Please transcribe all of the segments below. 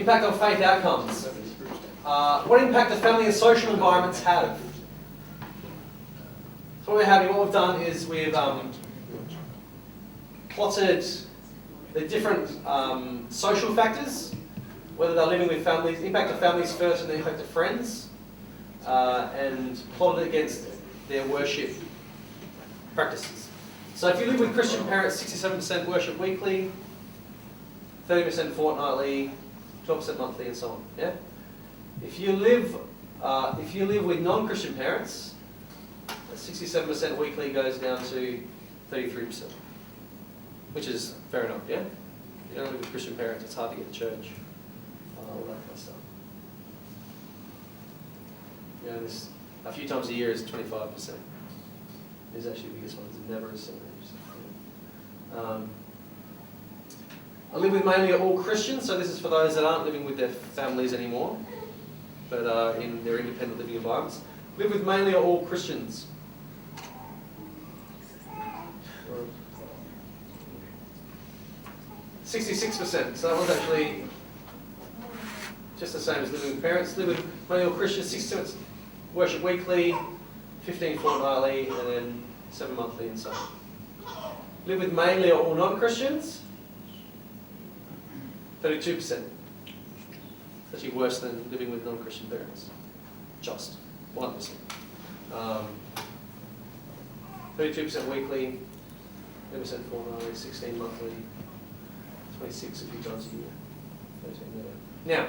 Impact on faith outcomes. What impact do family and social environments have? So what we've done is we've plotted the different social factors, whether they're living with families, impact of families first and the impact of friends, and plotted it against their worship practices. So if you live with Christian parents, 67% worship weekly, 30% fortnightly, 12% monthly, and so on. Yeah. If you live with non-Christian parents, 67% weekly goes down to 33%, which is fair enough. Yeah. If you don't live with Christian parents, it's hard to get to church. All that kind of stuff. Yeah, this a few times a year is 25%. Is actually the biggest one. It's never as 70%. I live with mainly all Christians, so this is for those that aren't living with their families anymore, but are in their independent living environments. Live with mainly all Christians. 66%. So that one's actually just the same as living with parents. Live with mainly all Christians. 6% worship weekly, 15 fortnightly, and then 7 monthly, and so on. Live with mainly all non-Christians. 32%. It's actually worse than living with non-Christian parents. Just 1%. 32% weekly, 10% fortnightly, 16 monthly, 26 a few times a year. 13 there. Now,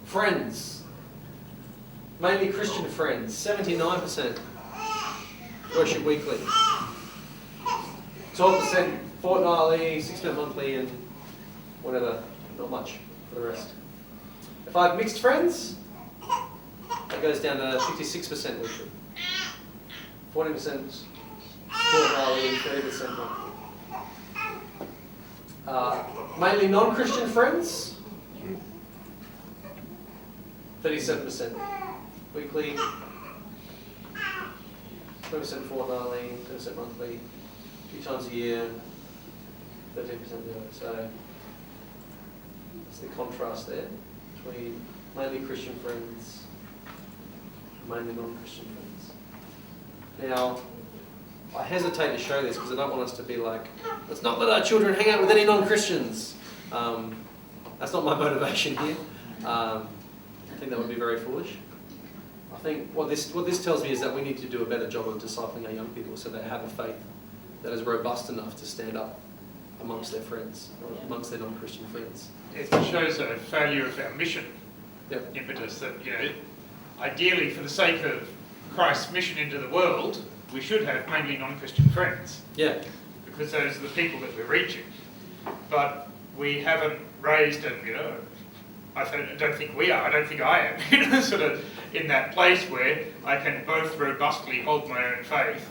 friends. Mainly Christian friends. 79% worship weekly. 12% fortnightly, 6% monthly, and whatever. Not much for the rest. If I have mixed friends, that goes down to 56% weekly. 40% fortnightly and 30% monthly. Mainly non-Christian friends, 37% weekly, 20% fortnightly, 10% monthly, a few times a year, 13% the other. So that's the contrast there between mainly Christian friends, mainly non-Christian friends. Now, I hesitate to show this because I don't want us to be like, let's not let our children hang out with any non-Christians. That's not my motivation here. I think that would be very foolish. I think what this tells me is that we need to do a better job of discipling our young people so they have a faith that is robust enough to stand up amongst their friends, or amongst their non-Christian friends. It shows a failure of our mission impetus that, ideally for the sake of Christ's mission into the world, we should have mainly non-Christian friends. Yeah. Because those are the people that we're reaching. But we haven't raised, and I don't think we are, I don't think I am, sort of in that place where I can both robustly hold my own faith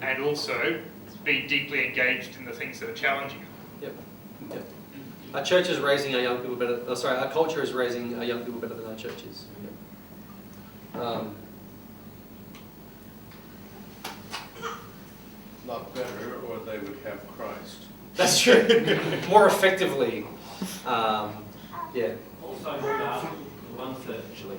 and also be deeply engaged in the things that are challenging. Yep. Our church is raising our young people better. Our culture is raising our young people better than our churches. Not better, or they would have Christ. That's true. More effectively. Yeah. Also, the ones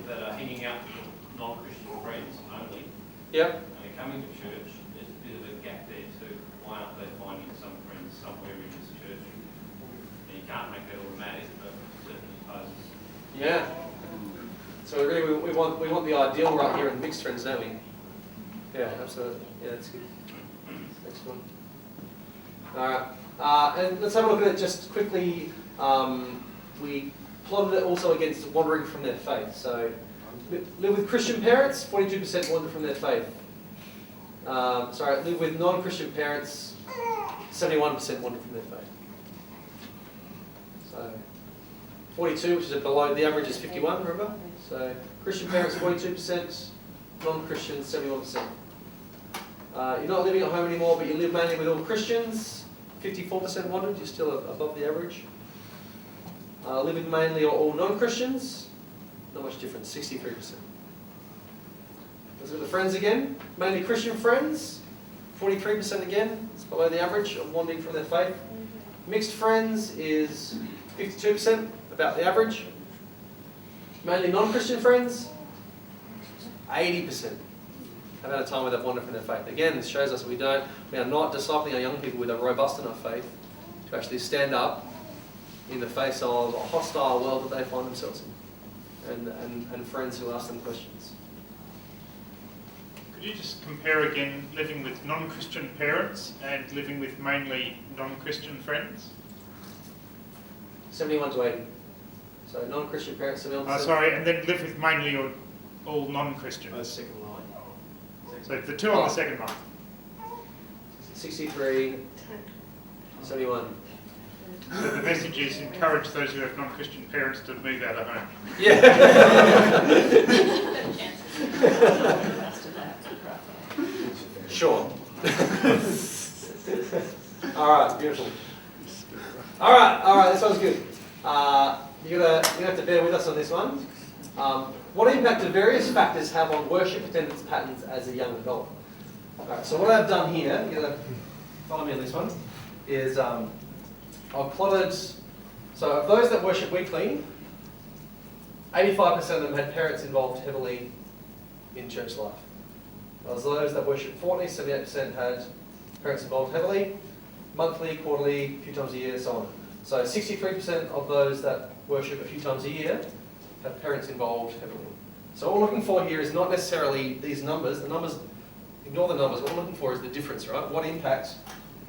that are hanging out with non-Christian friends only, Yep. and they're coming to church, there's a bit of a gap there too. Why aren't they finding some friends somewhere in this church? And you can't make that automatic, but certainly poses. Yeah. So really, we want the ideal right here in mixed friends, don't we? Yeah, absolutely. Yeah, that's good. Next one. All right. And let's have a look at it just quickly. We plotted it also against wandering from their faith. So, live with Christian parents, 42% wander from their faith. Live with non-Christian parents, 71% wander from their faith. So, 42, which is below the average, is 51. Remember? So, Christian parents 42%, non-Christians 71%. You're not living at home anymore, but you live mainly with all Christians. 54% wandered. You're still above the average. Living mainly all non-Christians, not much difference, 63%. Let's look at the friends again. Mainly Christian friends, 43% again. It's below the average of wandering from their faith. Mixed friends is 52%, about the average. Mainly non-Christian friends, 80% have had a time where they've wandered from their faith. Again, this shows us we are not discipling our young people with a robust enough faith to actually stand up in the face of a hostile world that they find themselves in, and friends who ask them questions. Could you just compare again living with non-Christian parents and living with mainly non-Christian friends? 71 to 80. So non-Christian parents, 71%. Sorry, and then live with mainly or all non-Christians. Second line. So the two on the second line. 63, 71. So the message is encourage those who have non-Christian parents to move out of home. Yeah. Sure. All right, beautiful. All right, this one's good. You're gonna have to bear with us on this one. What impact do various factors have on worship attendance patterns as a young adult? All right, so what I've done here, you're gonna follow me on this one, is I've plotted. So of those that worship weekly, 85% of them had parents involved heavily in church life. Of those that worship fortnightly, 78% had parents involved heavily, monthly, quarterly, a few times a year, so on. So 63% of those that worship a few times a year have parents involved heavily. So what we're looking for here is not necessarily these numbers. The numbers, ignore the numbers. What we're looking for is the difference, right? What impact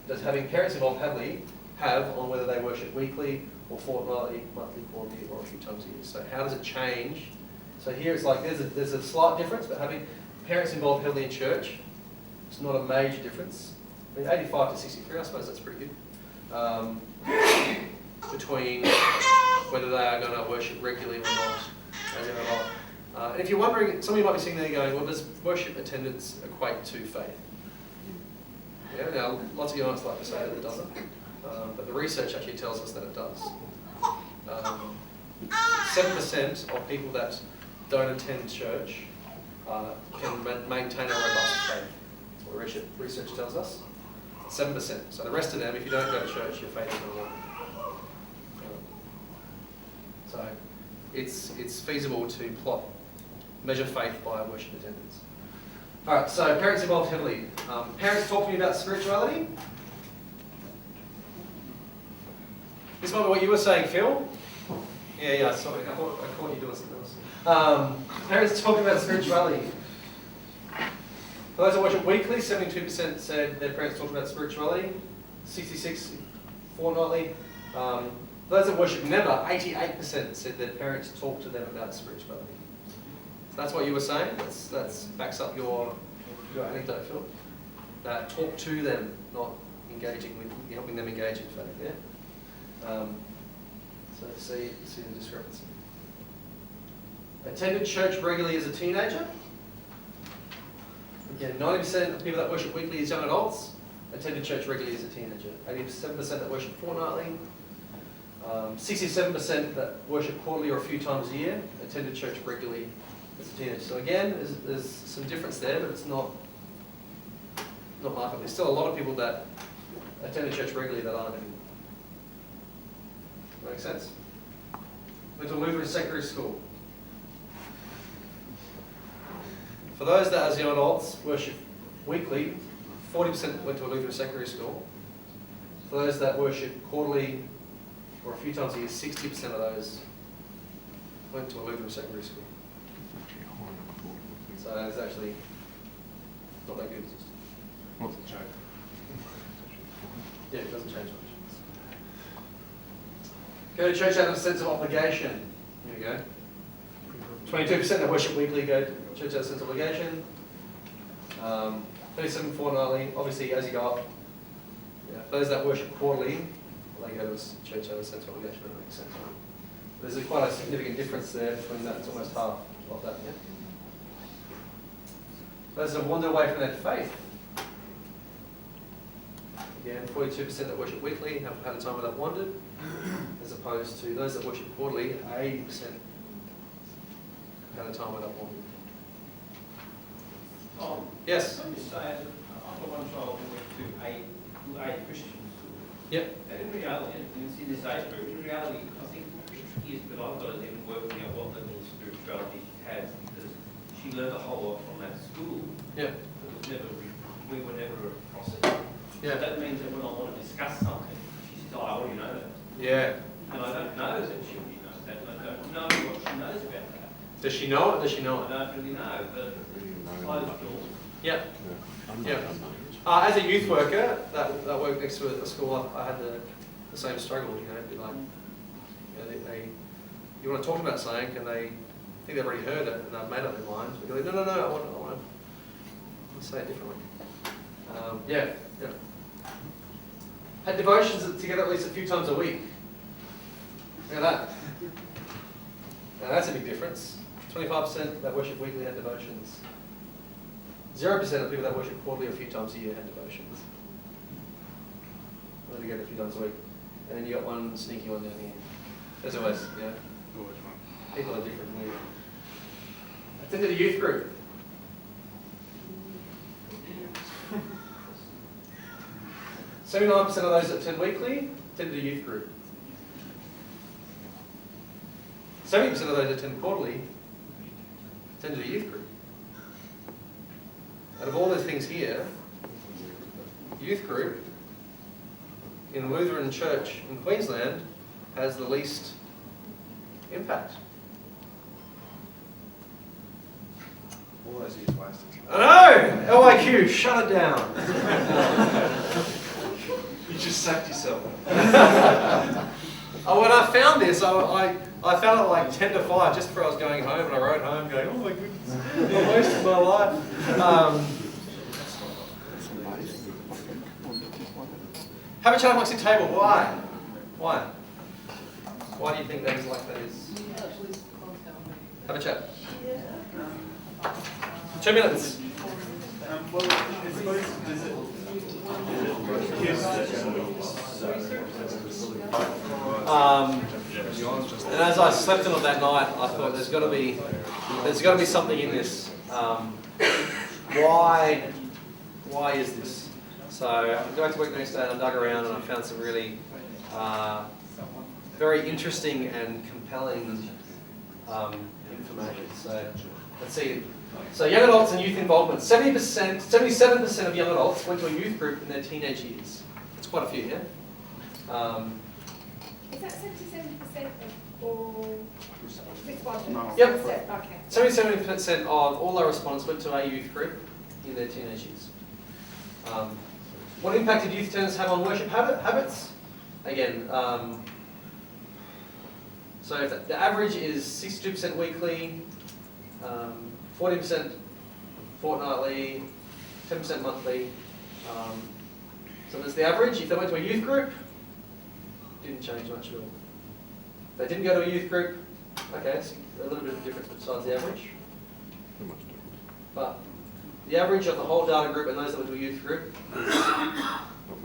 does having parents involved heavily have on whether they worship weekly or fortnightly, monthly, quarterly, or a few times a year? So how does it change? So here it's like there's a slight difference, but having parents involved heavily in church, it's not a major difference. I mean, 85 to 63, I suppose that's pretty good. Between whether they are going to worship regularly or not, as in a lot. And if you're wondering, some of you might be sitting there going, well, does worship attendance equate to faith? Yeah, now, lots of you like to say that it doesn't, but the research actually tells us that it does. 7% of people that don't attend church can maintain a robust faith. That's what research tells us. 7%. So the rest of them, if you don't go to church, your faith is going to work. So it's feasible to measure faith by worship attendance. All right, so parents involved heavily. Parents talk to me about spirituality. This might be what you were saying, Phil. Yeah, sorry, I caught you doing something else. Parents talk about spirituality. For those that worship weekly, 72% said their parents talked about spirituality. 66% fortnightly. Those that worship never, 88% said their parents talked to them about spirituality. So that's what you were saying. That backs up your anecdote, Phil. Talk to them, not engaging with, helping them engage in faith. Yeah. So see the discrepancy. Attended church regularly as a teenager. Again, 90% of people that worship weekly as young adults attended church regularly as a teenager. 87% that worship fortnightly. 67% that worship quarterly or a few times a year attended church regularly as a teenager. So again, there's some difference there, but it's not markedly. There's still a lot of people that attended church regularly that aren't anymore. Make sense? Went to Lutheran secondary school. For those that, as young adults, worship weekly, 40% went to a Lutheran secondary school. For those that worship quarterly or a few times a year, 60% of those went to a Lutheran secondary school. So it's actually not that good. What's the change? Yeah, it doesn't change much. Go to church out of a sense of obligation. Here we go. 22% that worship weekly go to church out of a sense of obligation. 37% fortnightly. Obviously, as you go up, those that worship quarterly, they go to church out of a sense of obligation. That makes sense. There's quite a significant difference there between that. It's almost half of that. Yeah. Those that wander away from their faith. Again, 42% that worship weekly have had a time where they've wandered, as opposed to those that worship quarterly, 80% had a time where they've wandered. Tom, Yes? you say that I've got one child who went to a Christian school. Yep. And in reality, you see this age group, in reality, I think Yes, but I've got to even working out what level of spirituality she has, because she learned a whole lot from that school. Yeah. We were never across it. So Yeah. that means that when I want to discuss something, she says, oh, I already know that. Yeah. And I don't know that she already knows that, and I don't know what she knows about that. Does she know it? Does she I know it? don't really know, but closed doors. Yeah. Yeah. As a youth worker, that worked next to a school, I had the same struggle. You know, it'd be like, you know, you want to talk about something, and they think they've already heard it, and they've made up their minds. But you're like, no, I want to say it differently. Yeah. Had devotions together at least a few times a week. Look at that. Now that's a big difference. 25% that worship weekly had devotions. 0% of people that worship quarterly or a few times a year had devotions. They're together a few times a week. And then you got one sneaky one down here. There's always, you know, Always one. people are different. Attended a youth group. – 79% of those that attend weekly attended a youth group. 70% of those that attend quarterly attended a youth group. Out of all those things here, youth group in Lutheran Church in Queensland has the least impact. All those years wasted. I know! LIQ, shut it down. You just sacked yourself. When I found this, I found it like 10 to 5 just before I was going home, and I wrote home going, oh my goodness, I wasted my life. Have a chat amongst your table. Why? Why do you think that is like that is? Have a chat. 2 minutes. And as I slept on it that night, I thought there's got to be something in this. Why is this? So I go back to work the next day and I dug around and I found some really very interesting and compelling information. So let's see. So young adults and youth involvement. 77% of young adults went to a youth group in their teenage years. That's quite a few, yeah? Is that 77% of all respondents? No. Yep. Okay. 77% of all our respondents went to a youth group in their teenage years. What impact did youth attendance have on worship habits? Again, so if the average is 62% weekly, 40% fortnightly, 10% monthly. So there's the average. If they went to a youth group, didn't change much at all. If they didn't go to a youth group, okay, it's a little bit of difference besides the average. But the average of the whole data group and those that went to a youth group is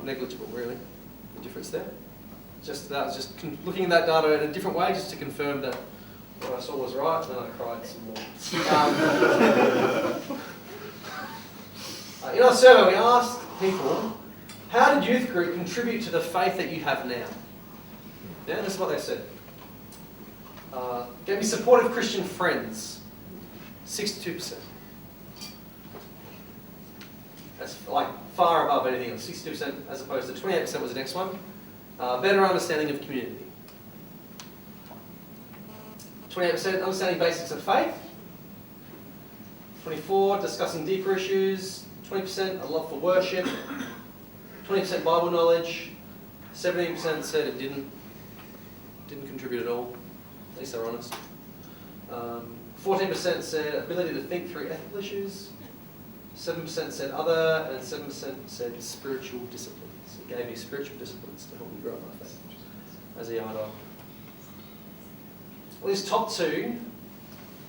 negligible, really, the difference there. Just that was just looking at that data in a different way, just to confirm that what I saw was right, and then I cried some more. In our survey, we asked people, how did youth group contribute to the faith that you have now? Yeah, this is what they said. Get me supportive Christian friends, 62%. That's like far above anything else, 62% as opposed to 28% was the next one. Better understanding of community. 28% understanding basics of faith. 24% discussing deeper issues. 20% a love for worship. 20% Bible knowledge. 17% said it didn't contribute at all. At least they're honest. 14% said ability to think through ethical issues. 7% said other, and 7% said spiritual disciplines. It gave me spiritual disciplines to help me grow my faith as a young adult. Well, these top two,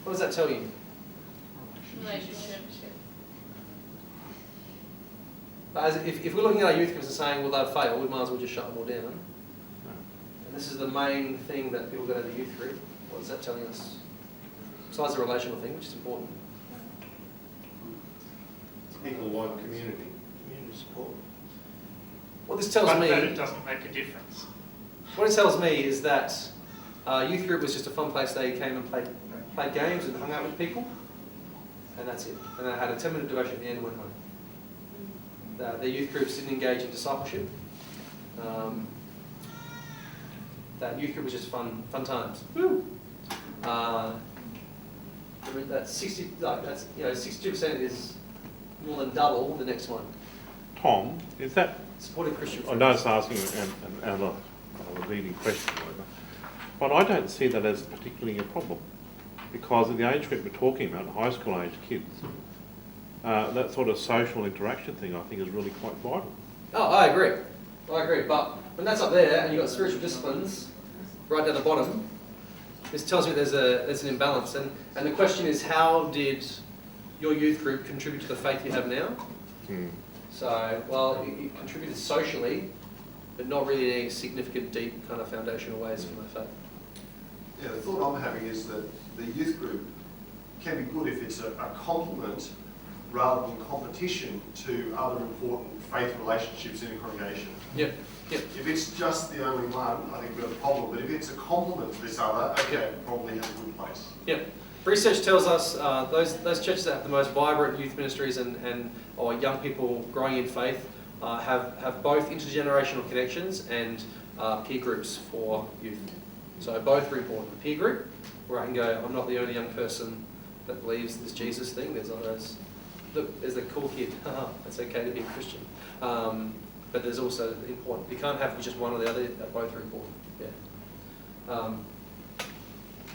what does that tell you? Relationship. But if we're looking at our youth groups and saying, well, they've failed, we might as well just shut them all down. And this is the main thing that people go to the youth group. What is that telling us? Besides the relational thing, which is important. People want community. Community support. What this tells But me... that it doesn't make a difference. What it tells me is that Youth group was just a fun place. They came and played games and hung out with people, and that's it. And they had a 10-minute devotion at the end and went home. Their youth groups didn't engage in discipleship. That youth group was just fun times. Woo! That's 60. That's 62% is more than double the next one. Tom, is that, Supporting Christian I friends. know it's asking a leading question, whatever, but I don't see that as particularly a problem, because of the age group we're talking about, high school age kids, that sort of social interaction thing I think is really quite vital. Oh, I agree. But when that's up there and you've got spiritual disciplines right down the bottom, this tells me there's an imbalance. And the question is, how did your youth group contribute to the faith you have now? So, well, it contributed socially, but not really in any significant, deep, kind of foundational ways for my faith. Yeah, the thought I'm having is that the youth group can be good if it's a complement rather than competition to other important faith relationships in a congregation. Yep. If it's just the only one, I think we've got a problem. But if it's a complement to this other, okay, it probably has a good place. Yep. Research tells us those churches that have the most vibrant youth ministries or young people growing in faith have both intergenerational connections and peer groups for youth. So both are important. The peer group, where I can go, I'm not the only young person that believes this Jesus thing. There's others. Look, there's a cool kid. It's okay to be a Christian. But there's also important. You can't have just one or the other. Both are important. Yeah.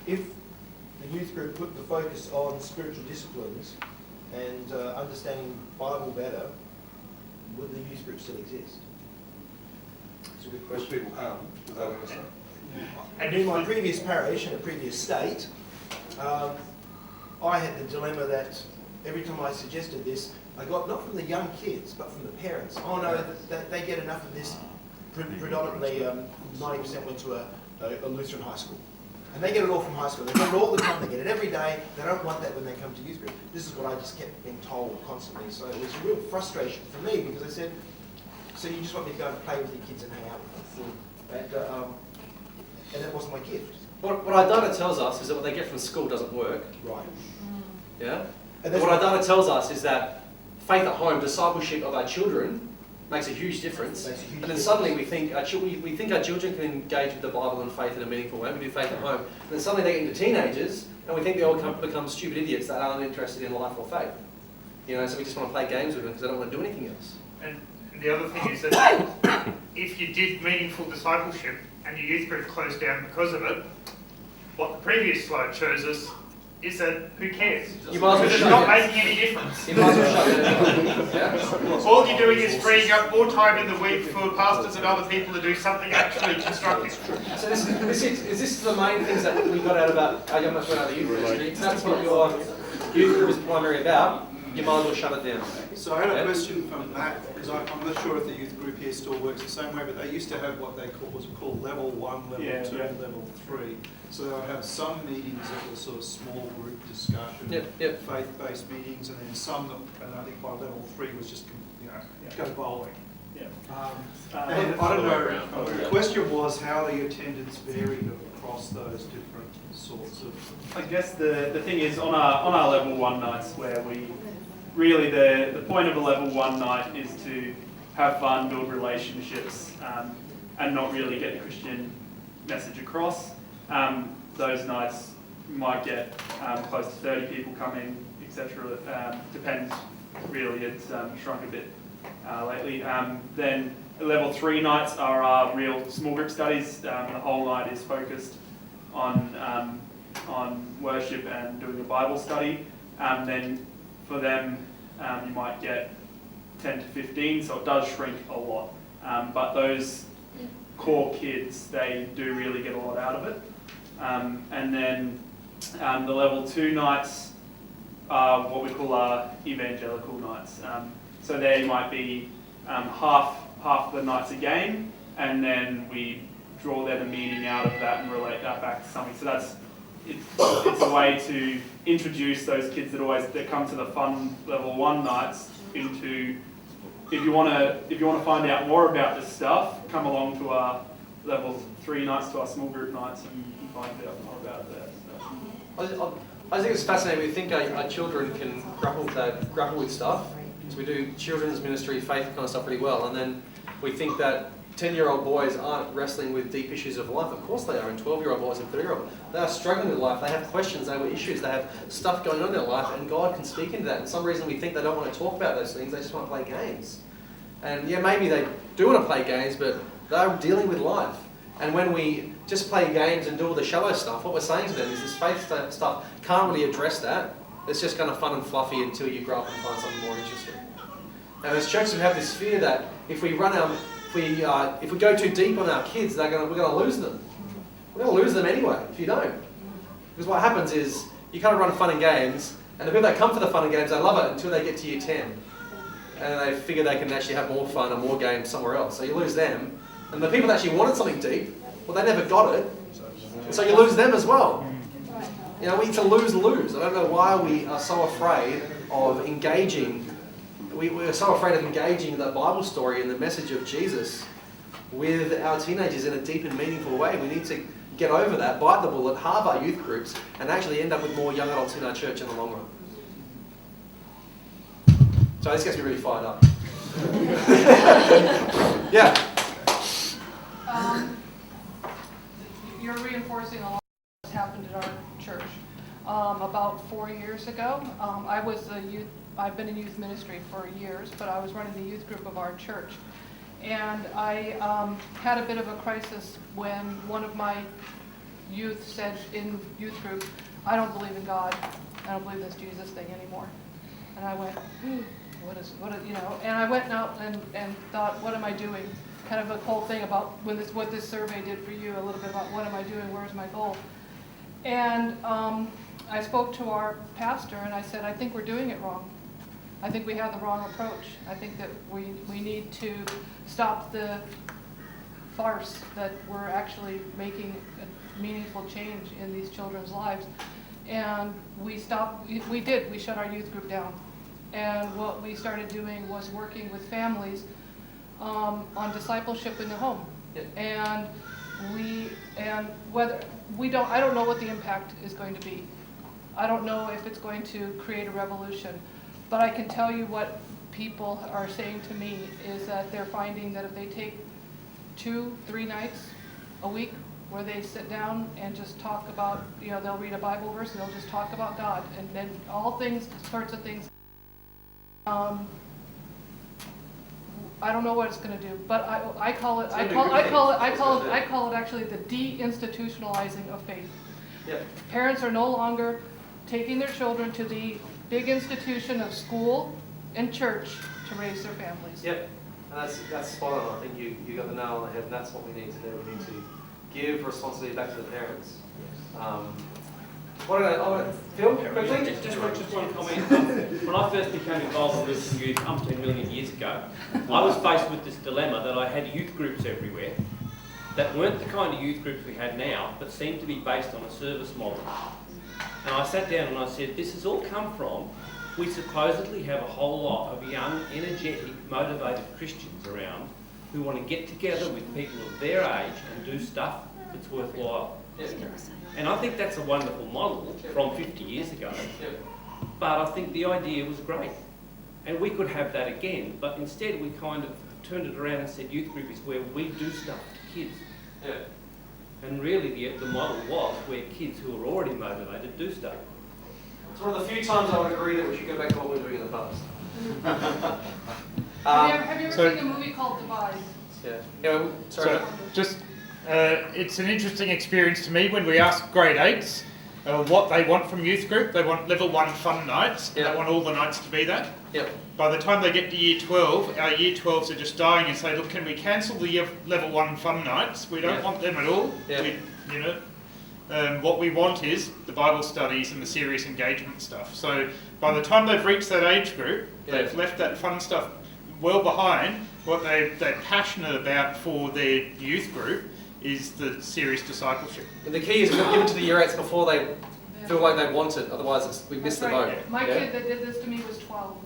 If the youth group put the focus on spiritual disciplines and understanding Bible better, would the youth group still exist? It's a good Most question. people come, is that what you're saying? And in my previous parish, in a previous state, I had the dilemma that every time I suggested this, I got not from the young kids, but from the parents. Oh no, they get enough of this. Predominantly, 90% went to a Lutheran high school. And they get it all from high school. They get it all the time, they get it every day. They don't want that when they come to youth group. This is what I just kept being told constantly. So it was a real frustration for me because I said, so you just want me to go and play with your kids and hang out with them. And that wasn't my gift. What our data tells us is that what they get from school doesn't work. Right. Yeah? And What our data tells us is that faith at home, discipleship of our children, makes a huge difference. Makes a huge And then difference. suddenly we think our children can engage with the Bible and faith in a meaningful way. We do faith at home. And then suddenly they get into teenagers and we think they all become stupid idiots that aren't interested in life or faith. So we just want to play games with them because they don't want to do anything else. And the other thing is that if you did meaningful discipleship and your youth group closed down because of it, what the previous slide shows us is that who cares? You might as well Because it's shut not it. making any difference. You might as well shut it down. Yeah? All you're doing is freeing up more time in the week for pastors and other people to do something actually constructive. So this is the main things that we got out about our young men out of the youth ministry. If that's what your youth group is primarily about, you might as well shut it down. So I had a question from Matt, because I'm not sure if the youth group here still works the same way, but they used to have what they was called level 1, level 2, and level 3. So they would have some meetings that were sort of small group discussion, Yep. faith-based meetings, and then some that, and I think by level 3 was just, go bowling. Yeah. And I don't know, the question was how the attendance varied across those different sorts of... I guess the thing is on our level 1 nights where we really the point of a level 1 night is to have fun, build relationships, and not really get the Christian message across. Those nights might get close to 30 people come in, etc. Depends really, it's shrunk a bit lately. Then level 3 nights are our real small group studies. The whole night is focused on worship and doing a Bible study. Then for them, you might get 10 to 15, so it does shrink a lot. But those core kids, they do really get a lot out of it. And then the level 2 nights are what we call our evangelical nights. So they might be half the nights a game, and then we draw the meaning out of that and relate that back to something. So it's a way to introduce those kids that come to the fun level 1 nights into, if you want to find out more about this stuff, come along to our level 3 nights to our small group nights and find out more about that. So. I think it's fascinating. We think our children can grapple with stuff. So we do children's ministry, faith kind of stuff pretty well, and then we think that 10-year-old boys aren't wrestling with deep issues of life. Of course they are, and 12-year-old boys and 30-year-old. They are struggling with life. They have questions, they have issues, they have stuff going on in their life, and God can speak into that. And for some reason we think they don't want to talk about those things, they just want to play games. And yeah, maybe they do want to play games, but they're dealing with life. And when we just play games and do all the shallow stuff, what we're saying to them is this faith stuff can't really address that. It's just kind of fun and fluffy until you grow up and find something more interesting. And as churches, we have this fear that if we go too deep on our kids, we're going to lose them. We're going to lose them anyway if you don't. Because what happens is you kind of run fun and games, and the people that come for the fun and games, they love it until they get to year 10. And they figure they can actually have more fun and more games somewhere else. So you lose them. And the people that actually wanted something deep, well, they never got it. And so you lose them as well. You know, it's a lose-lose. I don't know why we are so afraid of engaging. We're so afraid of engaging the Bible story and the message of Jesus with our teenagers in a deep and meaningful way. We need to get over that, bite the bullet, halve our youth groups, and actually end up with more young adults in our church in the long run. So this gets me really fired up. Yeah. You're reinforcing a lot of what's happened at our church. About 4 years ago, I've been in youth ministry for years, but I was running the youth group of our church. And I had a bit of a crisis when one of my youth said in youth group, I don't believe in God. I don't believe this Jesus thing anymore. And I went, and I went out and thought, what am I doing? Kind of a whole thing about what this survey did for you, a little bit about what am I doing, where's my goal? And I spoke to our pastor and I said, I think we're doing it wrong. I think we have the wrong approach. I think that we need to stop the farce that we're actually making a meaningful change in these children's lives. And we shut our youth group down. And what we started doing was working with families on discipleship in the home. And I don't know what the impact is going to be. I don't know if it's going to create a revolution. But I can tell you what people are saying to me is that they're finding that if they take 2-3 nights a week where they sit down and just talk about, they'll read a Bible verse and they'll just talk about God, and then sorts of things. I don't know what it's going to do, but I call it actually the de-institutionalizing of faith. Yeah. Parents are no longer taking their children to the big institution of school and church to raise their families. Yep, and that's spot on. I think you got the nail on the head, and that's what we need to do. We need to give responsibility back to the parents. Phil, quickly? Just one comment. When I first became involved with youth 10 million years ago, I was faced with this dilemma that I had youth groups everywhere that weren't the kind of youth groups we had now, but seemed to be based on a service model. And I sat down and I said, this has all come from, we supposedly have a whole lot of young, energetic, motivated Christians around who want to get together with people of their age and do stuff that's worthwhile. And I think that's a wonderful model from 50 years ago. But I think the idea was great. And we could have that again, but instead we kind of turned it around and said youth group is where we do stuff to kids. And really the model was where kids who are already motivated do stuff. It's one of the few times I would agree that we should go back to what we were doing in the past. Have you ever seen a movie called Divide? Yeah. Sorry. So it's an interesting experience to me when we ask grade 8s what they want from youth group. They want level 1 fun nights. Yep. They want all the nights to be that. Yep. By the time they get to year 12, our year 12s are just dying and say, look, can we cancel the level 1 fun nights? We don't want them at all. Yep. What we want is the Bible studies and the serious engagement stuff. So by the time they've reached that age group, they've left that fun stuff well behind. What they're passionate about for their youth group is the serious discipleship. And the key is we've got to give it to the year 8s before they feel like they want it, otherwise we miss the boat. My kid that did this to me was 12.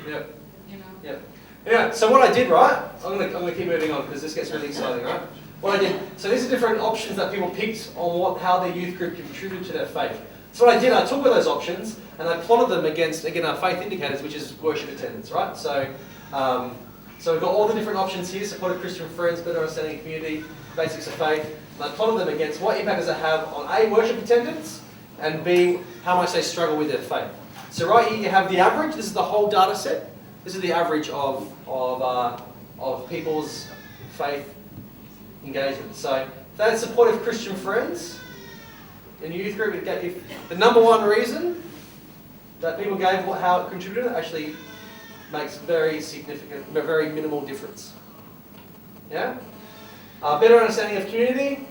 Yeah. So what I did, right? I'm gonna keep moving on because this gets really exciting, right? what I did, so these are different options that people picked on how their youth group contributed to their faith. So what I did, I took all those options and I plotted them against, again, our faith indicators, which is worship attendance, right? So we've got all the different options here: supported Christian friends, better understanding of community, basics of faith. And I plotted them against what impact does it have on A, worship attendance, and B, how much they struggle with their faith. So right here you have the average. This is the whole data set. This is the average of people's faith engagement. So if they had supportive Christian friends in your youth group, if the number one reason that people gave how it contributed actually makes very significant, very minimal difference. Yeah? Better understanding of community.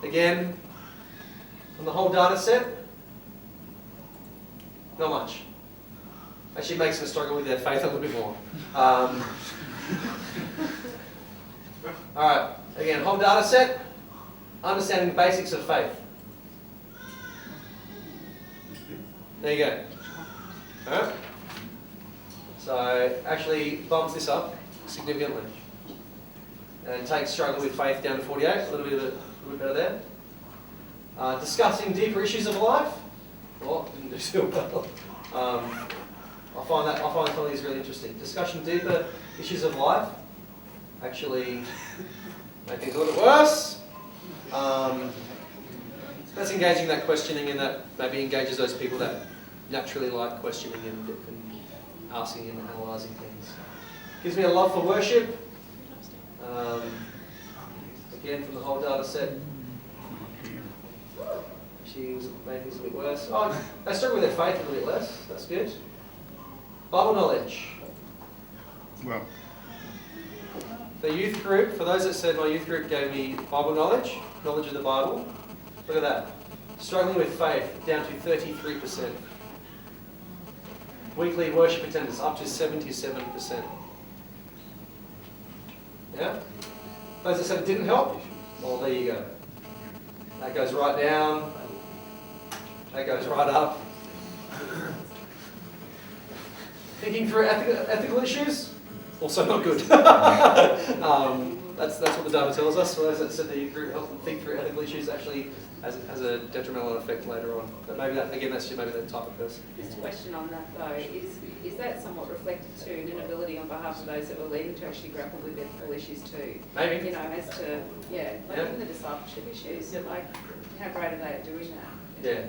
Again, from the whole data set, not much. Actually makes them struggle with their faith a little bit more. Alright, again, whole data set, understanding the basics of faith. There you go. Alright? So actually bumps this up significantly. And takes struggle with faith down to 48, a little bit better there. Discussing deeper issues of life. Oh, didn't do so well. I find some of these really interesting. Discussion deeper issues of life. Actually make things a little bit worse. That's engaging that questioning, and that maybe engages those people that naturally like questioning and asking and analysing things. Gives me a love for worship. Again, from the whole data set. She was making things a bit worse. Oh, they struggle with their faith a little bit less. That's good. Bible knowledge. Well, the youth group, for those that said my youth group gave me Bible knowledge of the Bible, look at that. Struggling with faith, down to 33%. Weekly worship attendance, up to 77%. Yeah? Those that said it didn't help, well, there you go. That goes right down. That goes right up. Thinking through ethical issues, also not good. That's what the data tells us. For those that said the youth group help them think through ethical issues, actually has a detrimental effect later on. But maybe that, again, that's maybe that type of person. Just a question on that though, is that somewhat reflected to an inability on behalf of those that were leading to actually grapple with ethical issues too? Maybe. You know, as to, like in the discipleship issues, like how great are they at doing that? Yeah.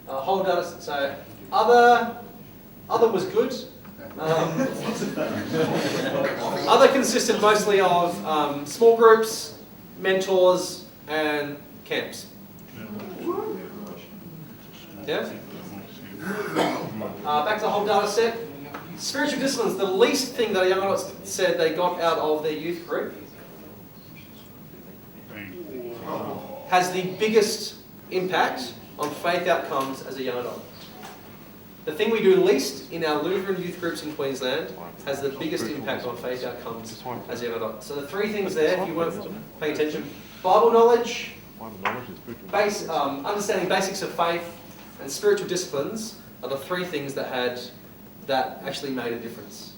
Whole data, so other was good. Other consisted mostly of small groups, mentors, and camps. Yeah? Back to the whole data set. Spiritual disciplines, the least thing that young adults said they got out of their youth group, has the biggest impact on faith outcomes as a young adult. The thing we do least in our Lutheran youth groups in Queensland has the biggest impact on faith outcomes as a young adult. So the three things there, if you weren't paying attention: Bible knowledge, understanding basics of faith, and spiritual disciplines are the three things that actually made a difference.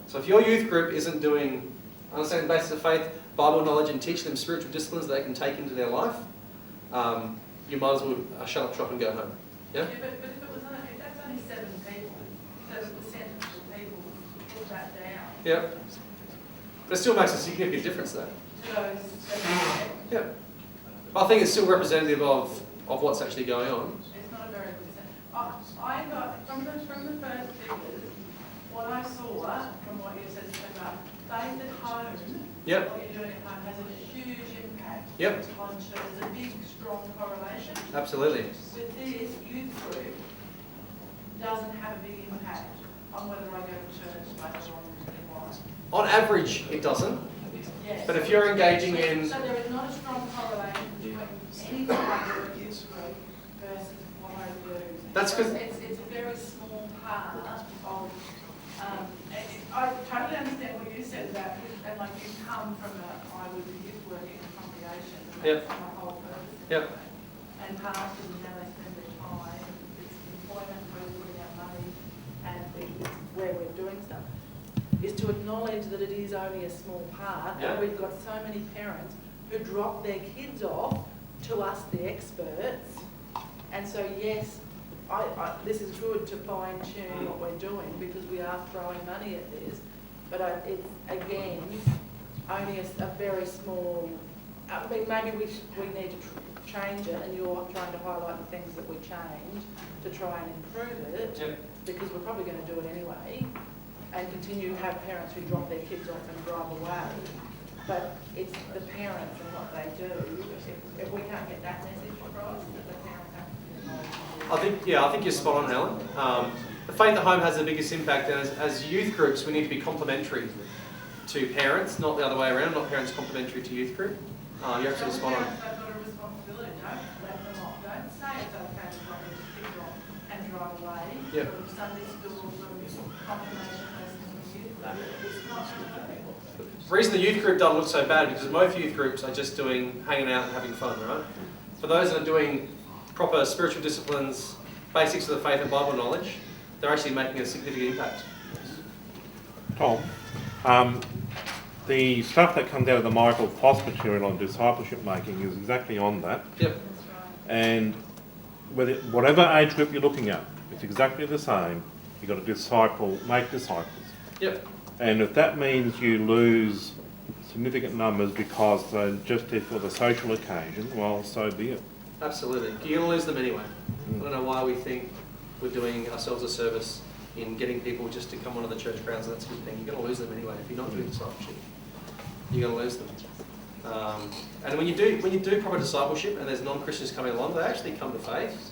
So if your youth group isn't doing understanding the basics of faith, Bible knowledge, and teach them spiritual disciplines that they can take into their life, you might as well shut up shop and go home. Yeah? But if that's only 7 people, so the percentage of people put that down. Yeah. But it still makes a significant difference though. Yeah. I think it's still representative of what's actually going on. It's not a very good sense. I got, from the first figures, what I saw from what you said about faith at home, Yep. what you're doing at home has a huge impact Yep. on church. There's a big, strong correlation. Absolutely. With this, youth group doesn't have a big impact on whether I go to church later on in life. On average, it doesn't. Yes. But if you're engaging in... So there is not a strong correlation between anything I do at youth group versus what I do. That's because good. it's a very small part of... I totally understand what you said about, and like you come from I was a youth worker in a congregation, and Yep. that's my whole purpose. Yep. And pastors and how they spend their time, it's employment, where we're putting our money, and it's where we're doing stuff. is to acknowledge that it is only a small part, Yeah. and we've got so many parents who drop their kids off to us, the experts. And so, yes, this is good to fine tune what we're doing because we are throwing money at this, but it's, again, only a very small, I mean, maybe we need to change it, and you're trying to highlight the things that we change to try and improve it, Yep. because we're probably going to do it anyway, and continue to have parents who drop their kids off and drive away. But it's the parents and what they do. If we can't get that message across, that the parents have to be involved. I think you're spot on, Helen. The Faith at Home has the biggest impact, and as youth groups, we need to be complementary to parents, not the other way around, not parents complementary to youth group. You're absolutely spot on. Parents have got a responsibility, don't let them off, don't say it's okay to drop their kids off and drive away. Yep. Sort of Sunday schools and confirmation lessons with youth, but it's not okay. The reason the youth group doesn't look so bad because most youth groups are just doing hanging out and having fun, right? For those that are doing proper spiritual disciplines, basics of the faith and Bible knowledge, they're actually making a significant impact. Tom, the stuff that comes out of the Michael Foss material on discipleship making is exactly on that. Yep. And whatever age group you're looking at, it's exactly the same. You've got to make disciples. Yep. And if that means you lose significant numbers because they're just there for the social occasion, well, so be it. Absolutely. You're going to lose them anyway. I don't know why we think we're doing ourselves a service in getting people just to come onto the church grounds, and that's a good thing. You're going to lose them anyway if you're not doing discipleship. You're going to lose them. And when you do proper discipleship and there's non-Christians coming along, they actually come to faith.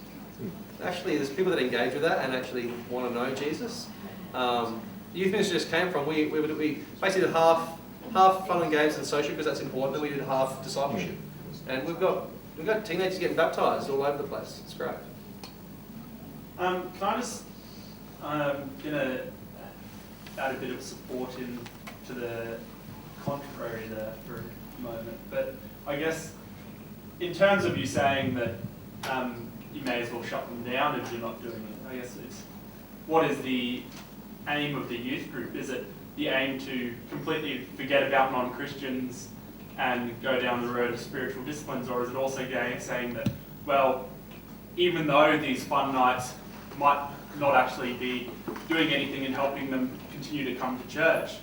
Actually, there's people that engage with that and actually want to know Jesus. The youth ministry just came from, we basically did half fun and games and social because that's important, and we did half discipleship. And we've got teenagers getting baptised all over the place. It's great. Can I just gonna add a bit of support to the contrary there for a moment, but I guess in terms of you saying that you may as well shut them down if you're not doing it, I guess it's what is the aim of the youth group? Is it the aim to completely forget about non-Christians and go down the road of spiritual disciplines, or is it also saying that, well, even though these fun nights might not actually be doing anything and helping them continue to come to church,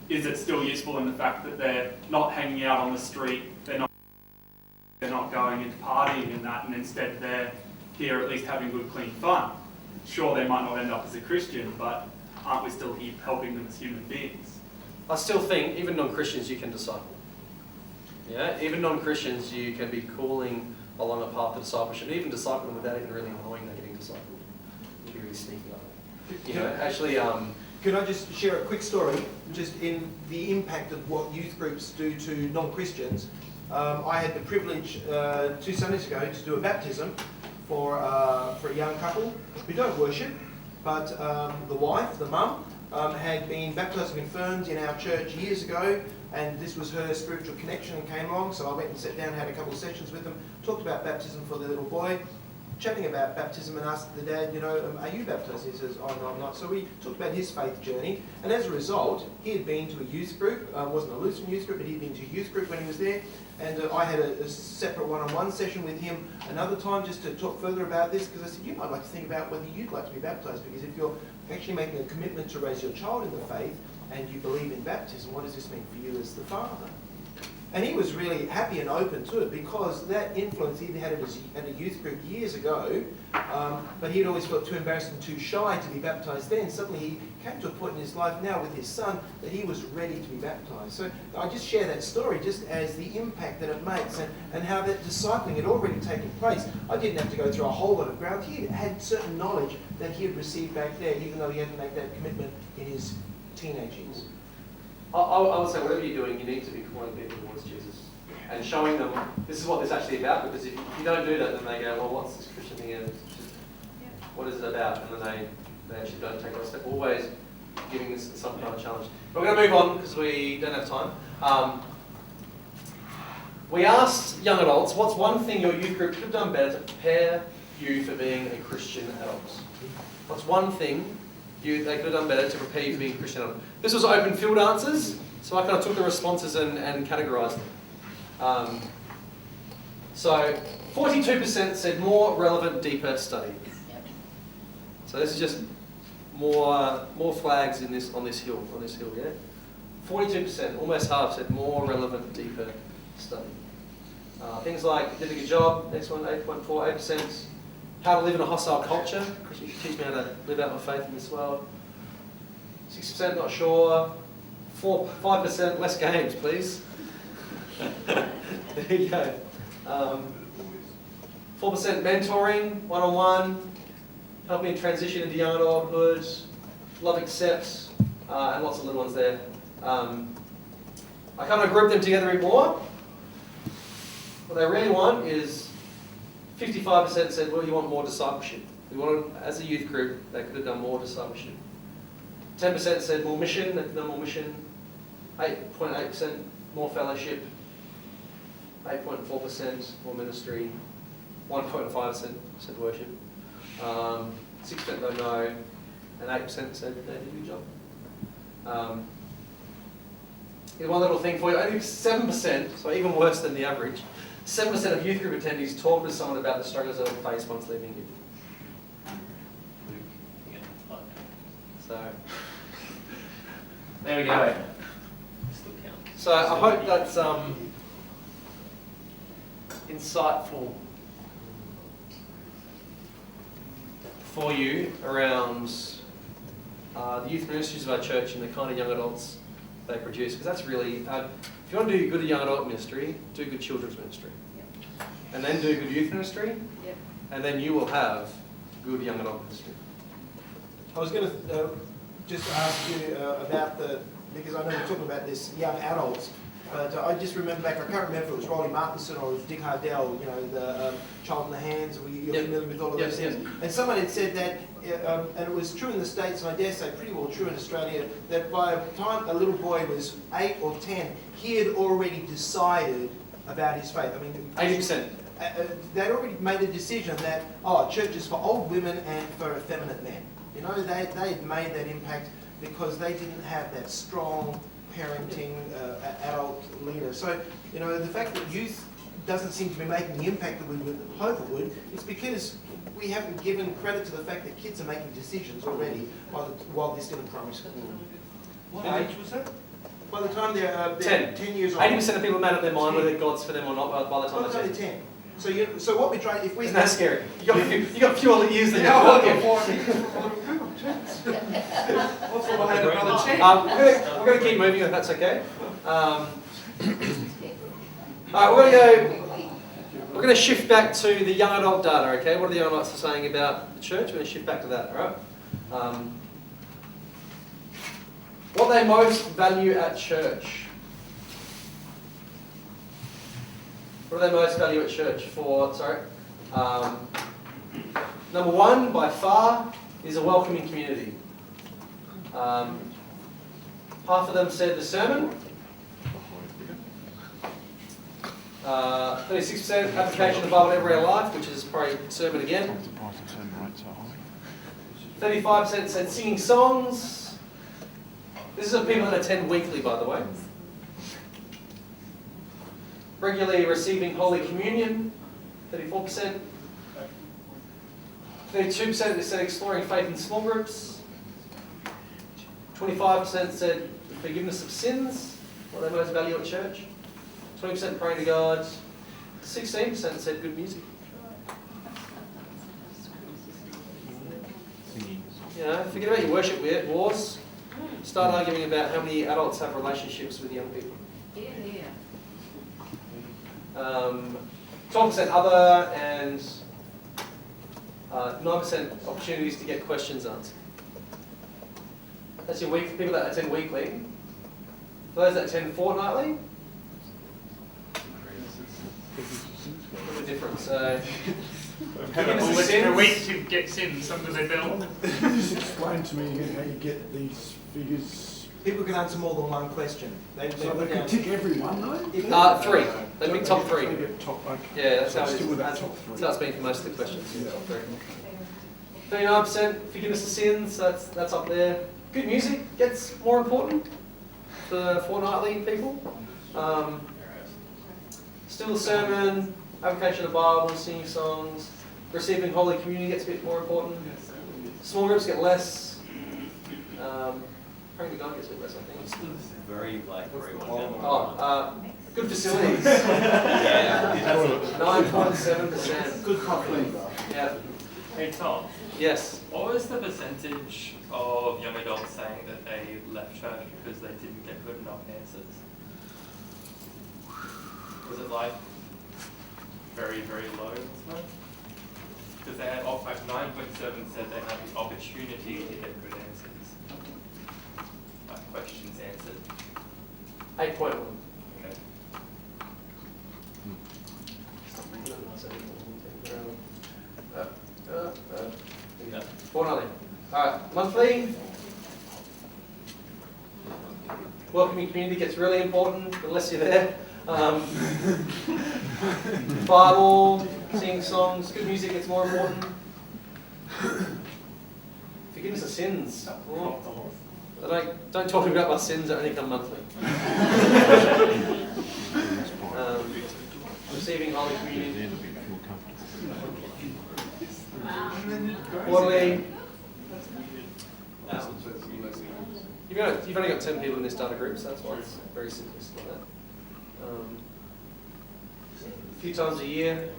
is it still useful in the fact that they're not hanging out on the street, they're not going into partying and that, and instead they're here at least having good, clean fun? Sure, they might not end up as a Christian, but aren't we still helping them as human beings? I still think even non-Christians you can disciple. Yeah, even non-Christians you can be calling along a path of discipleship, even disciple them without even really knowing they're getting discipled. You can be really sneaky like that. You know, actually, Can I just share a quick story, just in the impact of what youth groups do to non-Christians? I had the privilege 2 Sundays ago to do a baptism for a young couple who don't worship, but the wife, the mum, had been baptised and confirmed in our church years ago, and this was her spiritual connection and came along, so I went and sat down, had a couple of sessions with them, talked about baptism for the little boy, chatting about baptism, and asked the dad, are you baptised? He says, oh no, I'm not. So we talked about his faith journey, and as a result, he had been to a youth group, wasn't a Lutheran youth group, but he'd been to a youth group when he was there, and I had a separate one-on-one session with him another time just to talk further about this, because I said, you might like to think about whether you'd like to be baptised, because if you're actually making a commitment to raise your child in the faith, and you believe in baptism, what does this mean for you as the father? And he was really happy and open to it because that influence, he had it at a youth group years ago, but he'd always felt too embarrassed and too shy to be baptised then. Suddenly he came to a point in his life now with his son that he was ready to be baptised. So I just share that story just as the impact that it makes and how that discipling had already taken place. I didn't have to go through a whole lot of ground. He had certain knowledge that he had received back there, even though he had to make that commitment in his teenage years. I would say whatever you're doing, you need to be calling people towards Jesus and showing them this is what this is actually about. Because if you don't do that, then they go, well, what's this Christian thing? And what is it about? And then they actually don't take that step. Always giving this some kind of challenge. But we're going to move on because we don't have time. We asked young adults, what's one thing your youth group could have done better to prepare you for being a Christian adult? What's one thing they could have done better to prepare you for being a Christian adult. This was open field answers, so I kind of took the responses and categorised them. So 42% said more relevant, deeper study. So this is just more flags on this hill, yeah. 42%, almost half, said more relevant, deeper study. Things like did a good job. Next one, 8.4, 8%. How to live in a hostile culture. You can teach me how to live out my faith in this world. 6% not sure. 5% less games, please. There you go. 4% mentoring, one-on-one. Help me transition into young adulthood. Love accepts, and lots of little ones there. I kind of group them together a bit more. What they really want is 55% said, well, you want more discipleship. We wanted, as a youth group, they could have done more discipleship. 10% said more mission, they could have done more mission. 8.8% more fellowship. 8.4% more ministry. 1.5% said worship. 6% don't know. And 8% said they did a good job. Here's one little thing for you. Only 7%, so even worse than the average, 7% of youth group attendees talk to someone about the struggles they'll face once leaving youth. So, there we go. So I hope that's insightful for you around the youth ministries of our church and the kind of young adults they produce. Because that's really, if you want to do good young adult ministry, do good children's ministry. Yep. And then do good youth ministry. Yep. And then you will have good young adult ministry. I was going to just ask you about because I know we're talking about this young adults, but I just remember back, I can't remember if it was Rolly Martinson or it was Dick Hardell, you know, the Child in the Hands, you're familiar with all of those things. And someone had said that, and it was true in the States, and I dare say pretty well true in Australia, that by the time a little boy was 8 or 10, he had already decided about his faith. I mean, 80%. They'd already made a decision that, church is for old women and for effeminate men. You know, they had made that impact because they didn't have that strong parenting adult leader. So, you know, the fact that youth doesn't seem to be making the impact that we would hope it would, it's because we haven't given credit to the fact that kids are making decisions already while they're still in primary school. What age was that? By the time they're 10 years old. 80% of people made up their mind whether God's for them or not by the time they're 10. 10. So what we try, if we... Isn't that scary? You got fewer years than What's the one had another chance? we're going to keep moving if that's okay. All right, we're going to shift back to the young adult data, okay? What are the young adults saying about the church? We're going to shift back to that, all right? What they most value at church. What do they most value at church number one, by far, is a welcoming community. Half of them said the sermon. 36% application of the Bible in everyday life, which is probably sermon again. 35% said singing songs. This is of people that attend weekly, by the way. Regularly receiving Holy Communion, 34%. 32% said exploring faith in small groups. 25% said forgiveness of sins, what they most value at church. 20% praying to God. 16% said good music. You know, forget about your worship wars. Start arguing about how many adults have relationships with young people. Yeah. 12% other, and 9% opportunities to get questions answered. That's your week. People that attend weekly. For those that attend fortnightly, a little different. So, Had a whole extra week to get sins under their belt. Just explain to me again how you get these figures. People can answer more than one question. So they can tick every one though? 3. They pick top 3. They get top, okay. Yeah, that's how So it still is. with that That's top 3. how it's been for most of the questions. Yeah. Top 3. 39% forgiveness of sins, that's up there. Good music gets more important for fortnightly people. Still the sermon, application of the Bible, singing songs. Receiving Holy Communion gets a bit more important. Small groups get less. Praying to God gets a bit less, I think. Very like very Good facilities. Yeah. 9.7%. Good coffee. Yeah. Hey Tom, Yes. what was the percentage of young adults saying that they left church because they didn't get good enough answers? Was it like very, very low or something? Because they had, like 9.7 said they had the opportunity to get good answers. Like questions answered. 8.1. Okay. Fortnightly. Alright, monthly. Welcoming community gets really important, unless you're there. Bible, singing songs, good music gets more important. Forgiveness of sins. Well, don't talk about my sins that only come monthly. Receiving Holy Communion. Quarterly. You've only got 10 people in this data group, so that's why it's very simplistic like that. A few times a year.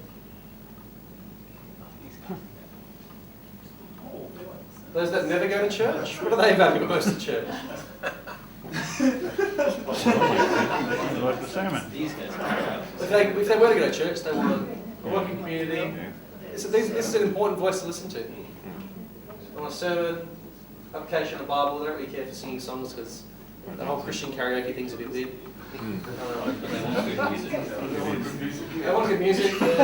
Those that never go to church, what do they value most at church? Like the sermon. If they were to go to church, they want a working community. This is an important voice to listen to. They want a sermon, application of the Bible. They don't really care for singing songs because the whole Christian karaoke thing's a bit weird. They want good music. They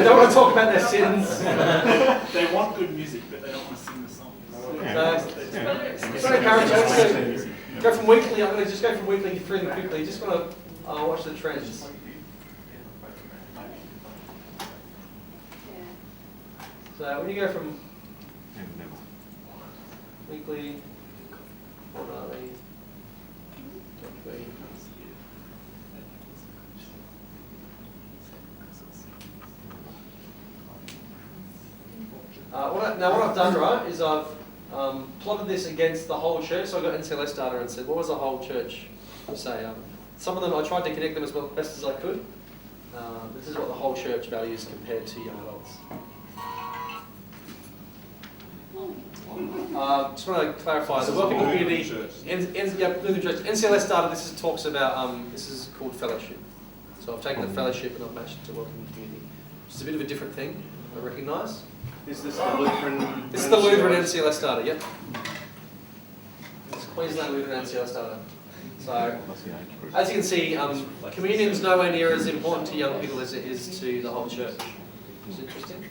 don't want to talk about their sins. They want good music, but they don't want to sing the songs. So encourage us to go from weekly. I'm going to just go from weekly through them quickly. Just want to watch the trends. So when you go from weekly, fortnightly, monthly. What I've done, right, is I've plotted this against the whole church. So I got NCLS data and said, what was the whole church say? Some of them, I tried to connect them as best as I could. This is what the whole church values compared to young adults. Just want to clarify, the welcome community, Lutheran Church, NCLS data, talks about, this is called fellowship. So I've taken the fellowship and I've matched it to welcome community, which is a bit of a different thing, I recognise. Is this the Lutheran? This is the Lutheran NCLS data, yep. It's Queensland Lutheran NCLS data. So, as you can see, communion is nowhere near as important to young people as it is to the whole church. It's interesting.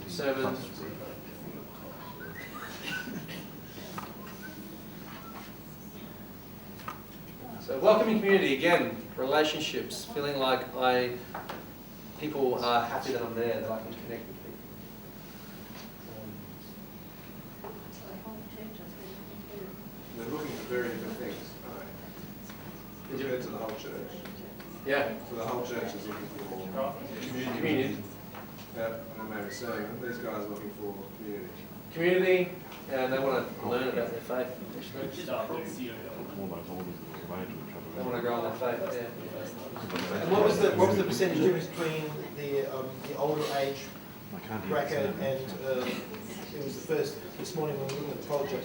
Sermons. So welcoming community, again, relationships, feeling like people are happy that I'm there, that I can connect with people. They're looking for very different things, aren't they? Compared to the whole church. Yeah. So the whole church is looking for Communion. Yeah, and I may be saying that these guys are looking for community. Community, and they want to learn about their faith. They want to grow in their faith, yeah. And what was the percentage difference between the older age bracket and it was the first this morning when we were looking at the poll chart,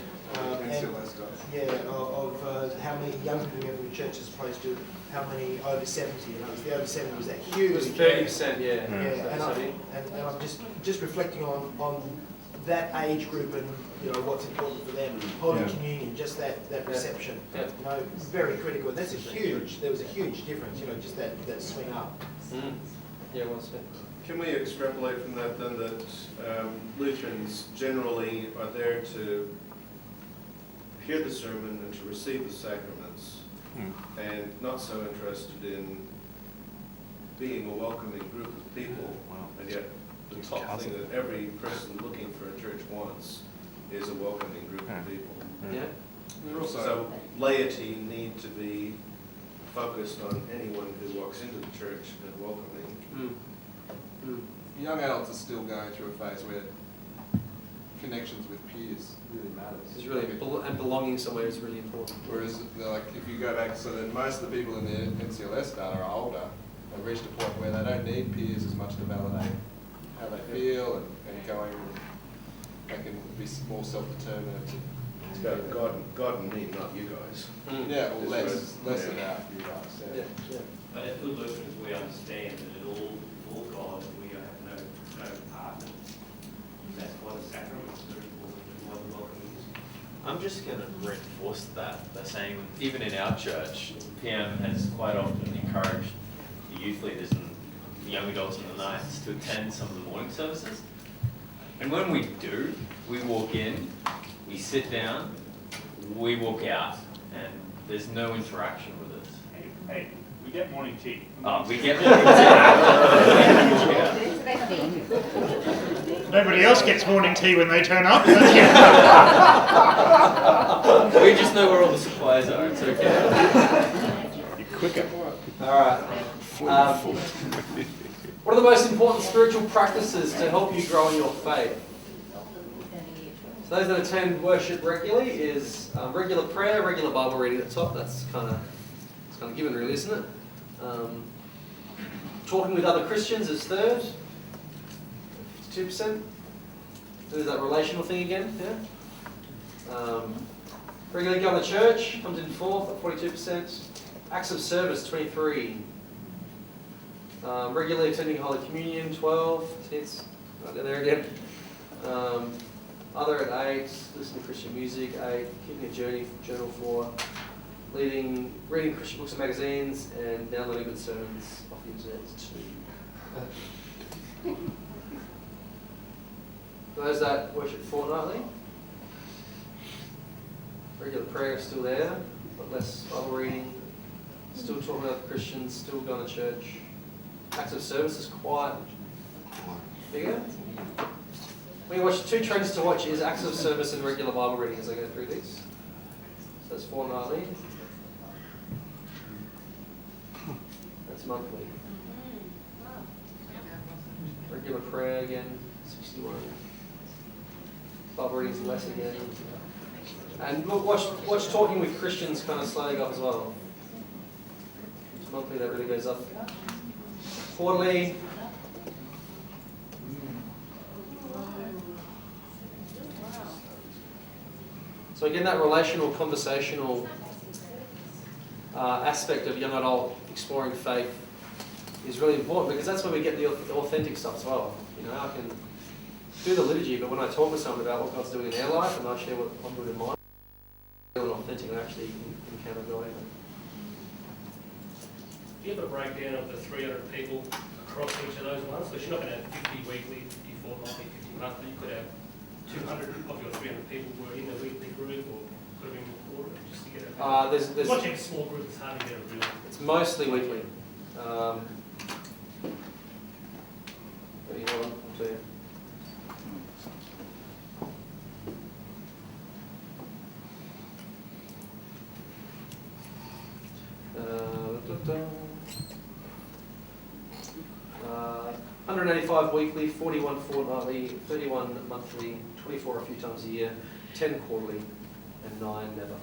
of how many young people in the church as opposed to how many over 70, and it was the over 70 was that huge. It was 30%, yeah. And I'm just reflecting on that age group and what's important for them. Holy Communion, just that reception. Very critical. That's there was a huge difference, just that swing up. Yeah, well said. Can we extrapolate from that then that Lutherans generally are there to hear the sermon and to receive the sacraments and not so interested in being a welcoming group of people, and yet the top thing that every person looking for a church wants is a welcoming group of people. Yeah. So laity need to be focused on anyone who walks into the church and welcoming. Young adults are still going through a phase where connections with peers really matters. It's really, and belonging somewhere is really important. Whereas, like, if you go back, so then most of the people in the NCLS data are older. They've reached a point where they don't need peers as much to validate how they feel and going. They can be more self-determined. It's about God and me, not you guys. Yeah, well, It's less yeah. about you guys. Yeah, yeah. But as good Lutherans, we understand that it all God, and we have no part in it. That's why the sacraments are important, and why the welcoming is. I'm just going to reinforce that by saying, even in our church, PM has quite often encouraged the youth leaders and the young adults in the nights to attend some of the morning services. And when we do, we walk in, we sit down, we walk out, and there's no interaction with us. Hey, we get morning tea. Oh, we get morning tea. Nobody else gets morning tea when they turn up. We just know where all the supplies are, it's okay. You're quicker. All right. What are the most important spiritual practices to help you grow in your faith? So those that attend worship regularly is regular prayer, regular Bible reading at the top. That's kind of given, really, isn't it? Talking with other Christians is third. 2%. There's that relational thing again. Yeah. Regularly going to church comes in fourth at 42%. Acts of service 23. Regularly attending Holy Communion 12. It's right down there again. Other at 8. Listening to Christian music 8. Keeping a journal 4. Reading Christian books and magazines, and downloading good sermons off the internet 2. For those that worship fortnightly, regular prayer is still there, but less Bible reading. Still talking about Christians, still going to church. Acts of service is quite bigger. When you watch 2 trends to watch is acts of service and regular Bible reading as I go through these. So it's fortnightly. That's monthly. Regular prayer again, 61. Bible reading's less again. And look, watch talking with Christians kind of slowly go up as well. Monthly that really goes up. Quarterly. So again, that relational, conversational aspect of young adult exploring faith is really important, because that's where we get the authentic stuff as well. You know, I can do the liturgy, but when I talk with someone about what God's doing in their life and I share what I'm doing in mine, it's real and authentic, and actually encounter God in it. Do you have a breakdown of the 300 people across each of those ones? Because you're not going to have 50 weekly, 50 fortnightly, 50 monthly. You could have 200 of your 300 people were in the weekly group, or could have been more quarterly, just to get a watching a small group is hard to get a real. It's mostly weekly. Hold on, I'll tell you. Da, da, da. 185 weekly, 41 fortnightly, 31 monthly, 24 a few times a year, 10 quarterly, and 9 never.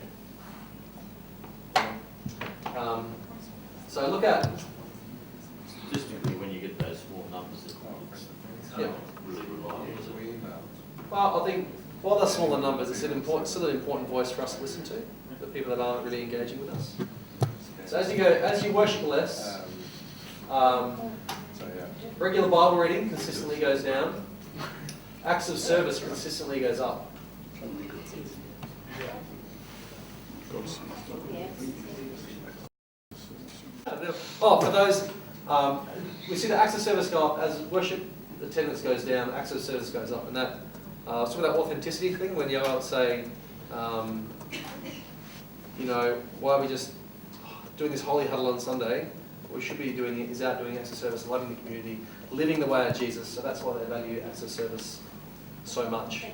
So look at... Statistically, when you get those small numbers, it's not really reliable, is it? Well, I think while they're smaller numbers, it's still an important voice for us to listen to, the people that aren't really engaging with us. So as you worship less, regular Bible reading consistently goes down. Acts of service consistently goes up. Oh, for those, we see the acts of service go up as worship attendance goes down. Acts of service goes up, and that some of that authenticity thing when you all say, you know, why are we just doing this holy huddle on Sunday what we should be doing is out doing acts of service, loving the community, living the way of Jesus. So that's why they value acts of service so much,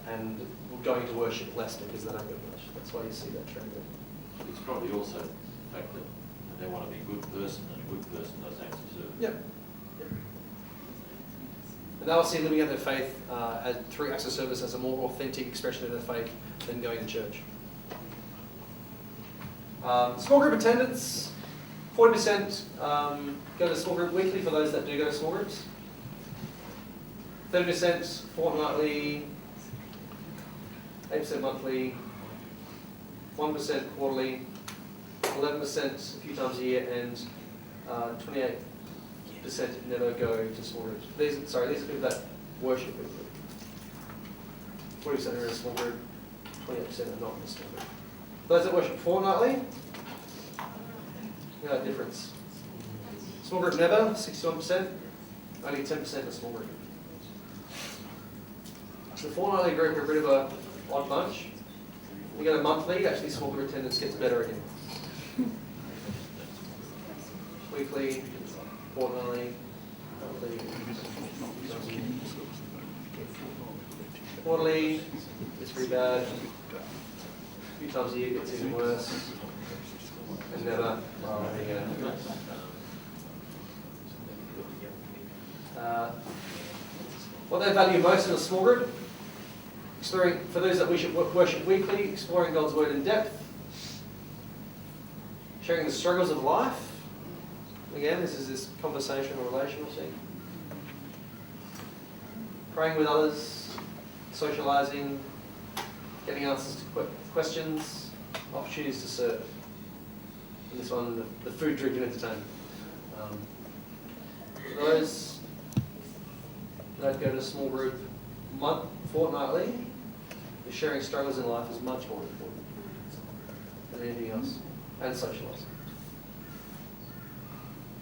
and going to worship less because they don't go much. That's why you see that trend there. It's probably also the fact that they want to be a good person, and a good person does acts of service. Yep. And they'll see living out their faith through acts of service as a more authentic expression of their faith than going to church. Small group attendance, 40% go to small group weekly for those that do go to small groups. 30% fortnightly, 8% monthly, 1% quarterly, 11% a few times a year, and 28% never go to small groups. These are people that worship weekly. 40% are in a small group, 28% are not in a small group. Those that worship fortnightly, no difference. Small group never, 61%, only 10% a small group. So the fortnightly group are a bit of a odd bunch. We go to monthly, actually small group attendance gets better again. Weekly, fortnightly, monthly. Quarterly, it's pretty bad. A few times a year it gets even worse. And never, what they value most in a small group, exploring, for those that worship weekly, exploring God's word in depth, sharing the struggles of life. Again, this is this conversational, relational thing. Praying with others, socialising, getting answers to questions, opportunities to serve. And this one, the food, drink and entertainment. Those that go to a small group fortnightly, the sharing struggles in life is much more important than anything else, and socialising.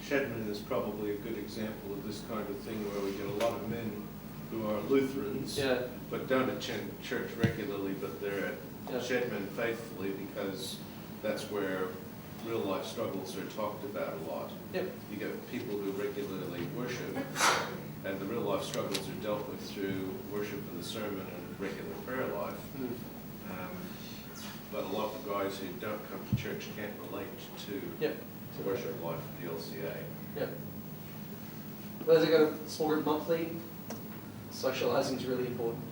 Shedman is probably a good example of this kind of thing where we get a lot of men who are Lutherans, but don't attend church regularly, but they're at Shedman faithfully because that's where real life struggles are talked about a lot. Yep. You get people who regularly worship, and the real life struggles are dealt with through worship and the sermon and regular prayer life. But a lot of the guys who don't come to church can't relate to the worship life of the LCA. Yep. Those that go to small group monthly, socialising is really important.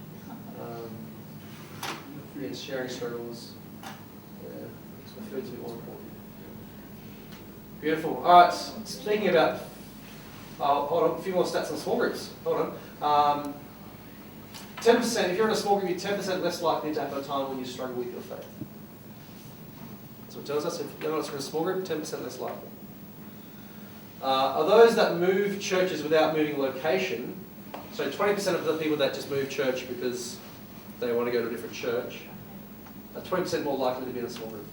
Sharing struggles. So food's a bit more important. Beautiful. All right. Speaking about, hold on, a few more stats on small groups. Hold on. 10%. If you're in a small group, you're 10% less likely to have a time when you struggle with your faith. That's what it tells us. If you're not in a small group, 10% less likely. Are those that move churches without moving location? So 20% of the people that just move church because they want to go to a different church are 20% more likely to be in a small group.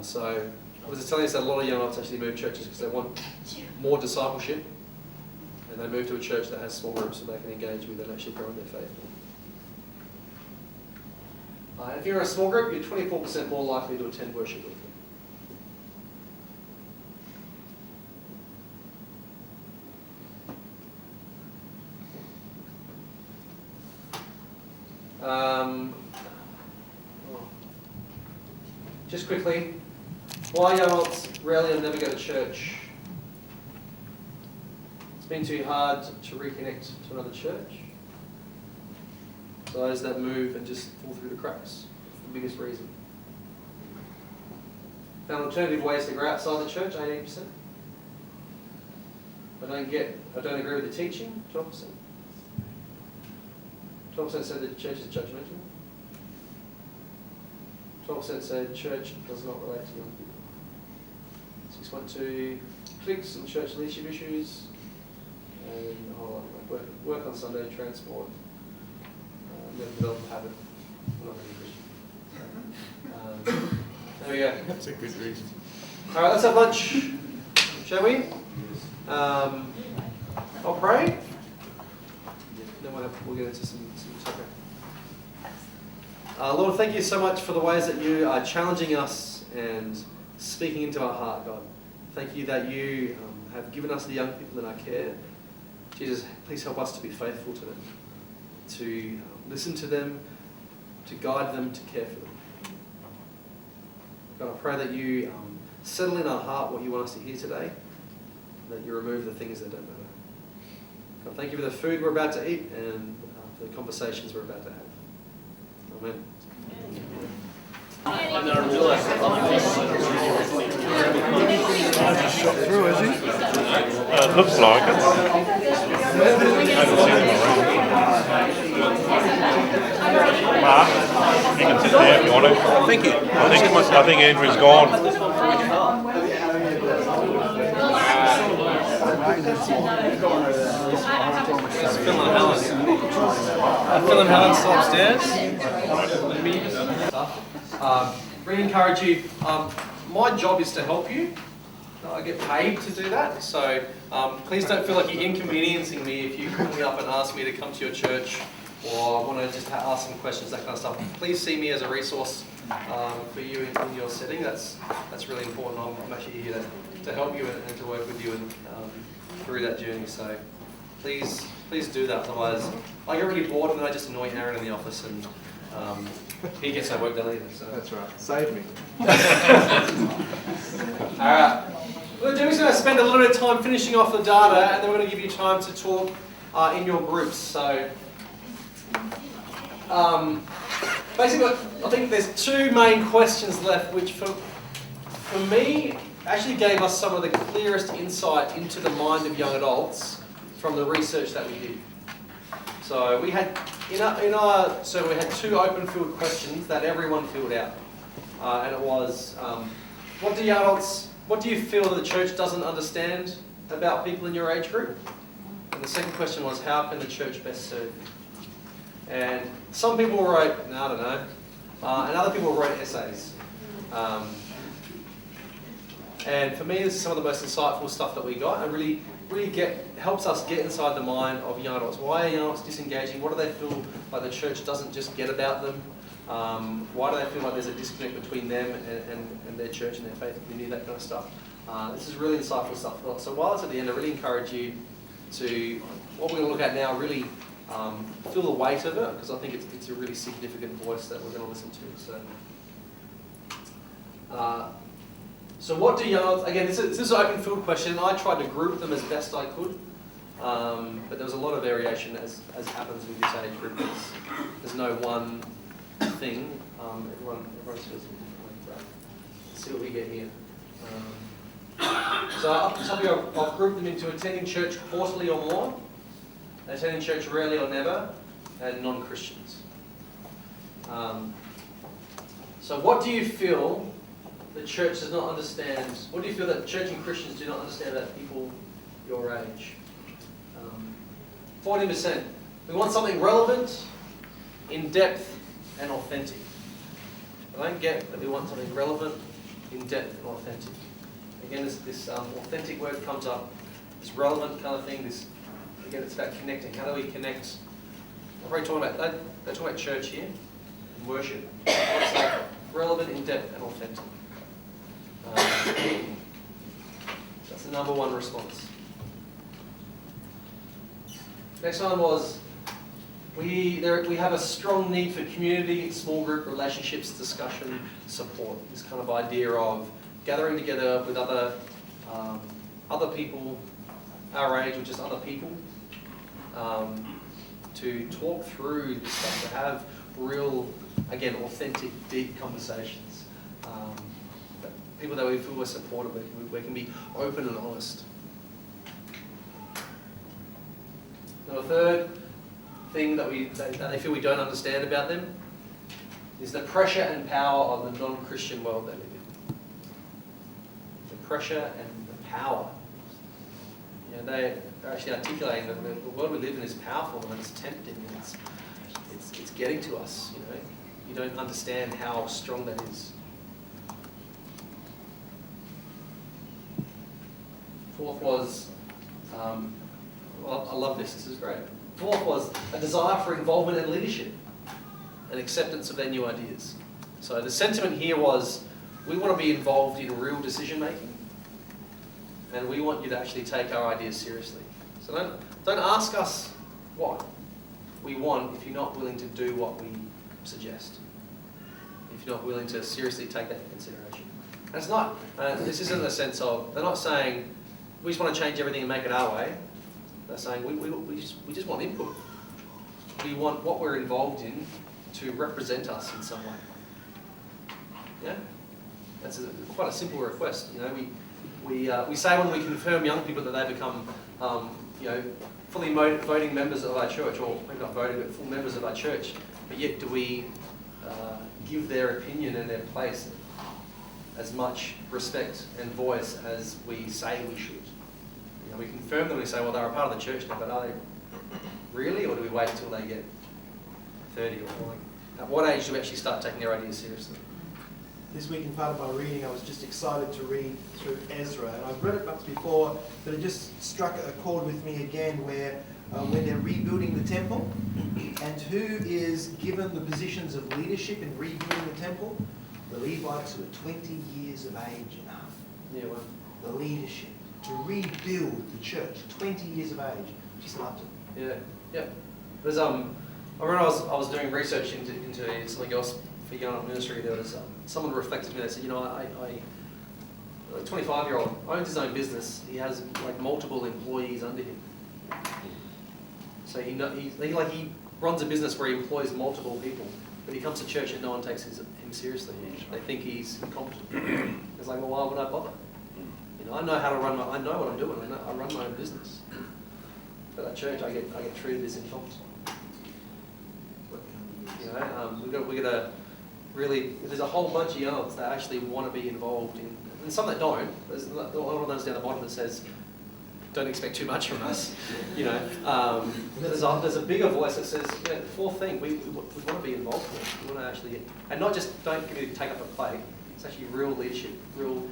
So I was just telling us that a lot of young adults actually move churches because they want more discipleship, and they move to a church that has small groups so they can engage with and actually grow in their faith. If you're in a small group, you're 24% more likely to attend worship weekly. Just quickly, why young adults rarely or never go to church? It's been too hard to reconnect to another church. So those that move and just fall through the cracks, that's the biggest reason. Found alternative ways to grow outside the church, 18%. I don't agree with the teaching, 12%. 12% said the church is judgmental. 12% said church does not relate to young people. 6.2 clicks on church leadership issues. And work on Sunday, transport. Never develop a habit. I'm not really Christian. There we go. That's a good reason. All right, let's have lunch, shall we? I'll pray. Then we'll get into some topic. Lord, thank you so much for the ways that you are challenging us and speaking into our heart, God. Thank you that you have given us the young people in our care. Jesus, please help us to be faithful to them, to listen to them, to guide them, to care for them. God, I pray that you settle in our heart what you want us to hear today, and that you remove the things that don't matter. God, thank you for the food we're about to eat and for the conversations we're about to have. Amen. Through, is he? It looks like it. Mark, you can sit there if you want to. Thank you. I think Andrew's gone. Phil and Helen still upstairs. Really encourage you. My job is to help you. I get paid to do that, so please don't feel like you're inconveniencing me if you call me up and ask me to come to your church or want to just ask some questions, that kind of stuff. Please see me as a resource for you in your setting. That's really important. I'm actually here to help you and to work with you and through that journey. So please do that. Otherwise, I get really bored and then I just annoy Aaron in the office and he gets no work done either. So. That's right. Save me. All right. We're just going to spend a little bit of time finishing off the data, and then we're going to give you time to talk in your groups. So, basically, I think there's two main questions left, which for me actually gave us some of the clearest insight into the mind of young adults from the research that we did. So we had so we had two open field questions that everyone filled out, and it was what do you feel the church doesn't understand about people in your age group? And the second question was, how can the church best serve you? And some people wrote, no, I don't know, and other people wrote essays. And for me, this is some of the most insightful stuff that we got, and really helps us get inside the mind of young adults. Why are young adults disengaging? What do they feel like the church doesn't just get about them? Why do they feel like there's a disconnect between them and their church and their faith community, that kind of stuff? This is really insightful stuff. So while it's at the end, I really encourage you to, what we're going to look at now, really feel the weight of it, because I think it's a really significant voice that we're going to listen to. So what do young adults, again, this is an open field question. I tried to group them as best I could, but there was a lot of variation as happens with this age group. There's no one thing. Everyone says something like that. Let's see what we get here. So up the top here, I've grouped them into attending church quarterly or more, attending church rarely or never, and non-Christians. So what do you feel the church does not understand? What do you feel that church and Christians do not understand about people your age? 40%. We want something relevant, in depth, and authentic. I don't get that we want something relevant, in depth, and authentic. Again, this authentic word comes up. This relevant kind of thing. Again, it's about connecting. How do we connect? What are we talking about? They're talking about church here and worship. What's that? Relevant, in depth, and authentic. That's the number one response. Next one was we have a strong need for community, small group relationships, discussion, support. This kind of idea of gathering together with other people our age or just other people to talk through this stuff, to have real, again, authentic, deep conversations. People that we feel we're supported with, we can be open and honest. Now, the third thing that they feel we don't understand about them is the pressure and power of the non-Christian world they live in. The pressure and the power. They're actually articulating that the world we live in is powerful and it's tempting and it's getting to us. You don't understand how strong that is. Fourth was, I love this. This is great. Fourth was a desire for involvement and leadership, and acceptance of their new ideas. So the sentiment here was, we want to be involved in real decision making, and we want you to actually take our ideas seriously. So don't ask us what we want if you're not willing to do what we suggest. If you're not willing to seriously take that into consideration. And it's not, this isn't the sense of, they're not saying, we just want to change everything and make it our way. They're saying, we just want input. We want what we're involved in to represent us in some way. Yeah? That's quite a simple request. You know, we say when we confirm young people that they become, you know, fully voting members of our church, or maybe not voting, but full members of our church, but yet do we give their opinion and their place as much respect and voice as we say we should? You know, we confirm them and we say, well, they're a part of the church now, but are they really, or do we wait until they get 30 or more? At what age do we actually start taking their ideas seriously? This week in part of my reading, I was just excited to read through Ezra, and I've read it once before, but it just struck a chord with me again where when they're rebuilding the temple, and who is given the positions of leadership in rebuilding the temple? The Levites who are 20 years of age and up. Yeah, well. The leadership to rebuild the church, 20 years of age. Just loved it. Yeah, yeah. There's I remember I was doing research into something else for young ministry. There was someone reflected to me. They said, you know, a 25-year-old owns his own business. He has like multiple employees under him. So he runs a business where he employs multiple people. But he comes to church and no one takes him seriously. They think he's incompetent. It's like, well, why would I bother? You know, I know how to run I know what I'm doing. I run my own business. But at church, I get treated as incompetent. You know, we got to really. There's a whole bunch of young adults that actually want to be involved in, and some that don't. There's one of those down the bottom that says, "Don't expect too much from us." You know, there's a bigger voice that says, you know, the fourth thing, we want to be involved in it. We want to actually and not just don't take up a plate. It's actually real leadership, real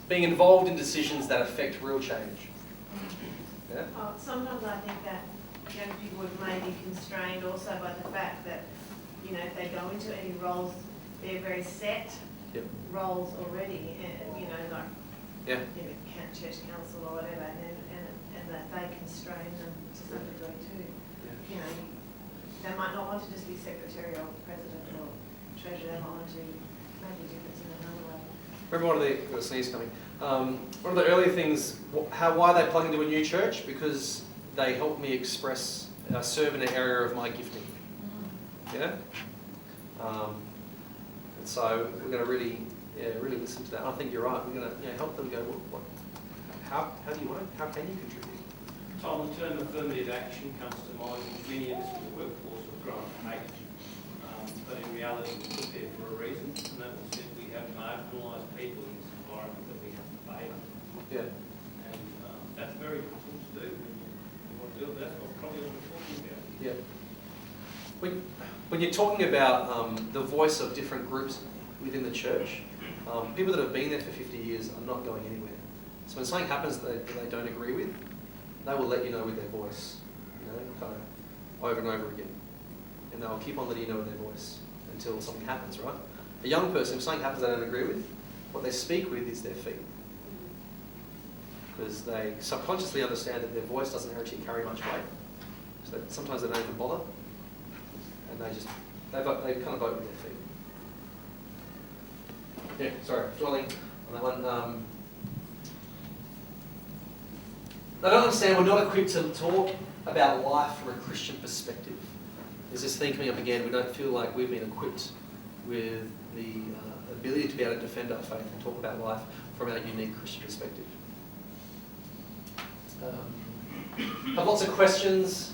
being involved in decisions that affect real change. Yeah. Sometimes I think that young people may be constrained also by the fact that, you know, if they go into any roles, they're very set roles already, and, you know, like you know, church council or whatever, and that they constrain them to some degree too. You know, they might not want to just be secretary or president or treasurer. They might want to make a difference in another way. Remember got a sneeze coming. One of the early things, why they plug into a new church? Because they help me serve in an area of my gifting. Yeah? And so we're going to really listen to that. I think you're right. We're going to help them go, how do you work? How can you contribute? Tom, the term affirmative action comes to mind. Many of us in the workforce have grown to hate, but in reality we're put there for a reason, and that was that we have marginalised people in this environment that we have to favour. Yeah. And that's very difficult to do when you want to do it. That's probably what we're talking about. Yeah. When you're talking about the voice of different groups within the church, people that have been there for 50 years are not going anywhere. So when something happens that they don't agree with, they will let you know with their voice, you know, kind of over and over again. And they'll keep on letting you know with their voice until something happens, right? A young person, if something happens they don't agree with, what they speak with is their feet. Because they subconsciously understand that their voice doesn't actually carry much weight. So sometimes they don't even bother. And they kind of vote with their feet. Yeah, sorry, dwelling on that one. I don't understand, we're not equipped to talk about life from a Christian perspective. There's this thing coming up again, we don't feel like we've been equipped with the ability to be able to defend our faith and talk about life from our unique Christian perspective. I have lots of questions,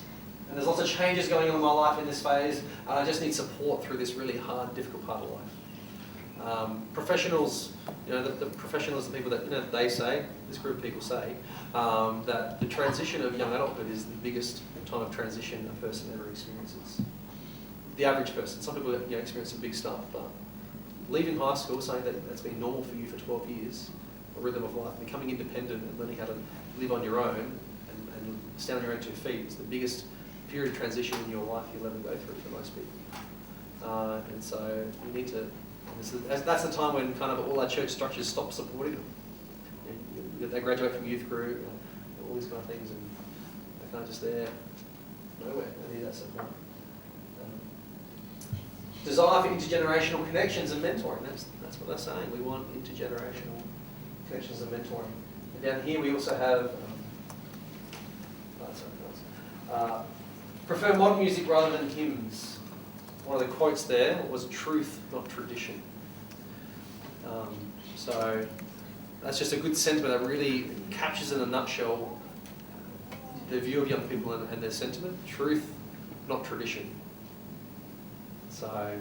and there's lots of changes going on in my life in this phase, and I just need support through this really hard, difficult part of life. Professionals, you know, the professionals, the people that, you know, they say, this group of people say, that the transition of young adulthood is the biggest time of transition a person ever experiences. The average person. Some people, you know, experience some big stuff, but leaving high school, saying that that's been normal for you for 12 years, a rhythm of life, becoming independent and learning how to live on your own and stand on your own 2 feet is the biggest period of transition in your life you'll ever go through for most people. And so we need to That's the time when kind of all our church structures stop supporting them. They graduate from youth group, all these kind of things, and they're kind of just there, nowhere. They need that support. Desire for intergenerational connections and mentoring. That's what they're saying. We want intergenerational connections and mentoring. And down here we also have prefer modern music rather than hymns. One of the quotes there was truth, not tradition. So that's just a good sentiment that really captures in a nutshell the view of young people and their sentiment. Truth, not tradition. So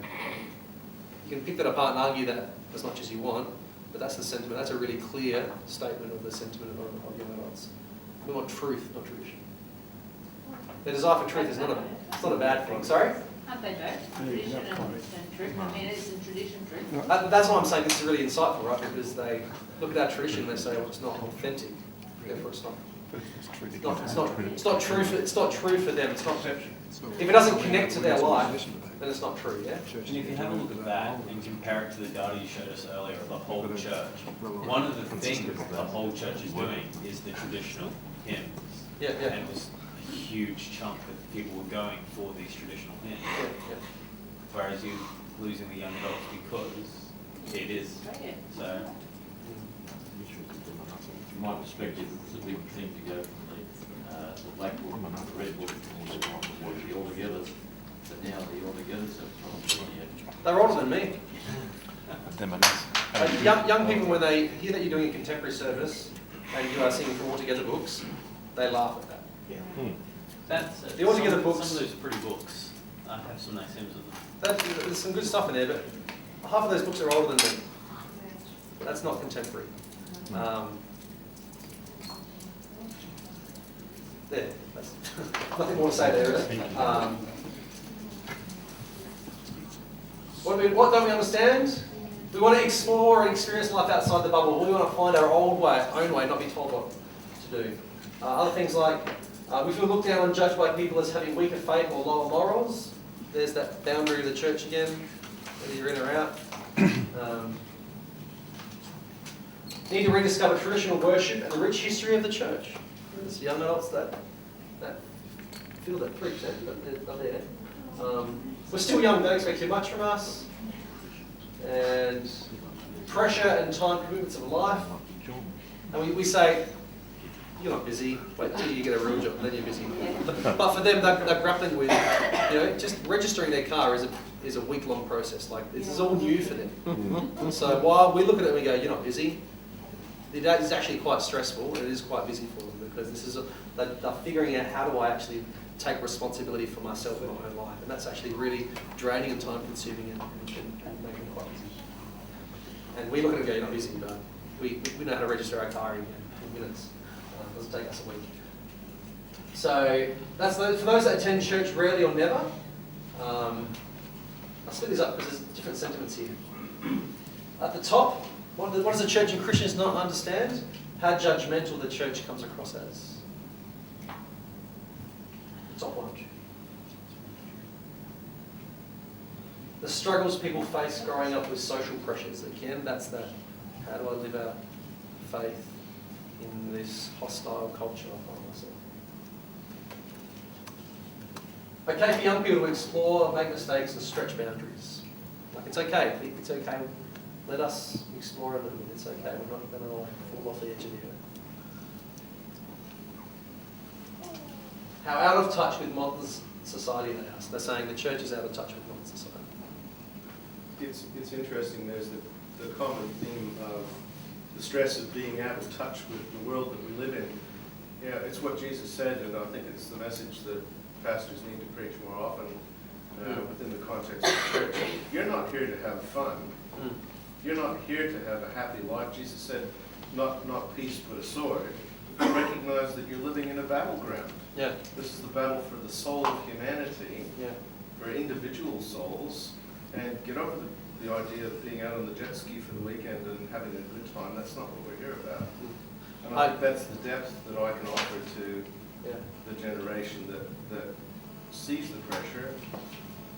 you can pick that apart and argue that as much as you want, but that's the sentiment. That's a really clear statement of the sentiment of young adults. We want truth, not tradition. The desire for truth is not a bad thing. Sorry? Aren't they both? Tradition and truth. I mean, isn't tradition truth? That's why I'm saying this is really insightful, right? Because they look at our tradition and they say, well, it's not authentic. Therefore, it's not true for them. It's not. If it doesn't connect to their life, then it's not true. Yeah. And if you have a look at that and compare it to the data you showed us earlier of the whole church, one of the things the whole church is doing is the traditional hymns. Yeah. And it was a huge chunk that people were going for these traditional hymns. Yeah. Whereas you're losing the young adults because it is. So. From my perspective, it's a big thing to go from the Black Book and the Red Book, was the Altogether, but now the Altogether's They're older than me. Young people, when they hear that you're doing a contemporary service and you are singing from Altogether books, they laugh at that. Yeah. That's the Altogether books. Some of those pretty books. I have some nice hymns of them. There's some good stuff in there, but half of those books are older than me. That's not contemporary. There, that's nothing more to say there, is it? What don't we understand? We want to explore and experience life outside the bubble. We want to find our own way, not be told what to do. Other things like, we feel looked down and judged by people as having weaker faith or lower morals. There's that boundary of the church again, whether you're in or out. Need to rediscover traditional worship and the rich history of the church. There's young adults that feel that 3%, but they're not there. We're still young, don't expect too much from us. And pressure and time commitments of life. And we say, you're not busy, wait till you get a real job, then you're busy. But for them, they're grappling with, just registering their car is a week-long process. Like, this is all new for them. So while we look at it and we go, you're not busy, it is actually quite stressful, and it is quite busy for them, because they're figuring out, how do I actually take responsibility for myself in my own life? And that's actually really draining and time-consuming and making them quite busy. And we look at it and go, you're not busy, but we know how to register our car in minutes. It doesn't take us a week. So that's for those that attend church rarely or never. I'll split this up because there's different sentiments here. At the top, what does the church and Christians not understand? How judgmental the church comes across as. Top one. The struggles people face growing up with social pressures. Again, that's that. How do I live out faith in this hostile culture I find myself? Okay for young people to explore, make mistakes, and stretch boundaries. Like, it's okay. It's okay. Let us explore a little bit. It's okay. We're not going to fall off the edge of the earth. How out of touch with modern society they are. So they're saying the church is out of touch with modern society. It's interesting. There's the common theme of the stress of being out of touch with the world that we live in. Yeah, it's what Jesus said, and I think it's the message that pastors need to preach more often within the context of the church. You're not here to have fun. You're not here to have a happy life. Jesus said, not peace but a sword. Recognize that you're living in a battleground. Yeah. This is the battle for the soul of humanity, yeah, for individual souls, and get over the idea of being out on the jet ski for the weekend and having a good time. That's not what we're here about. And I think that's the depth that I can offer to the generation that sees the pressure.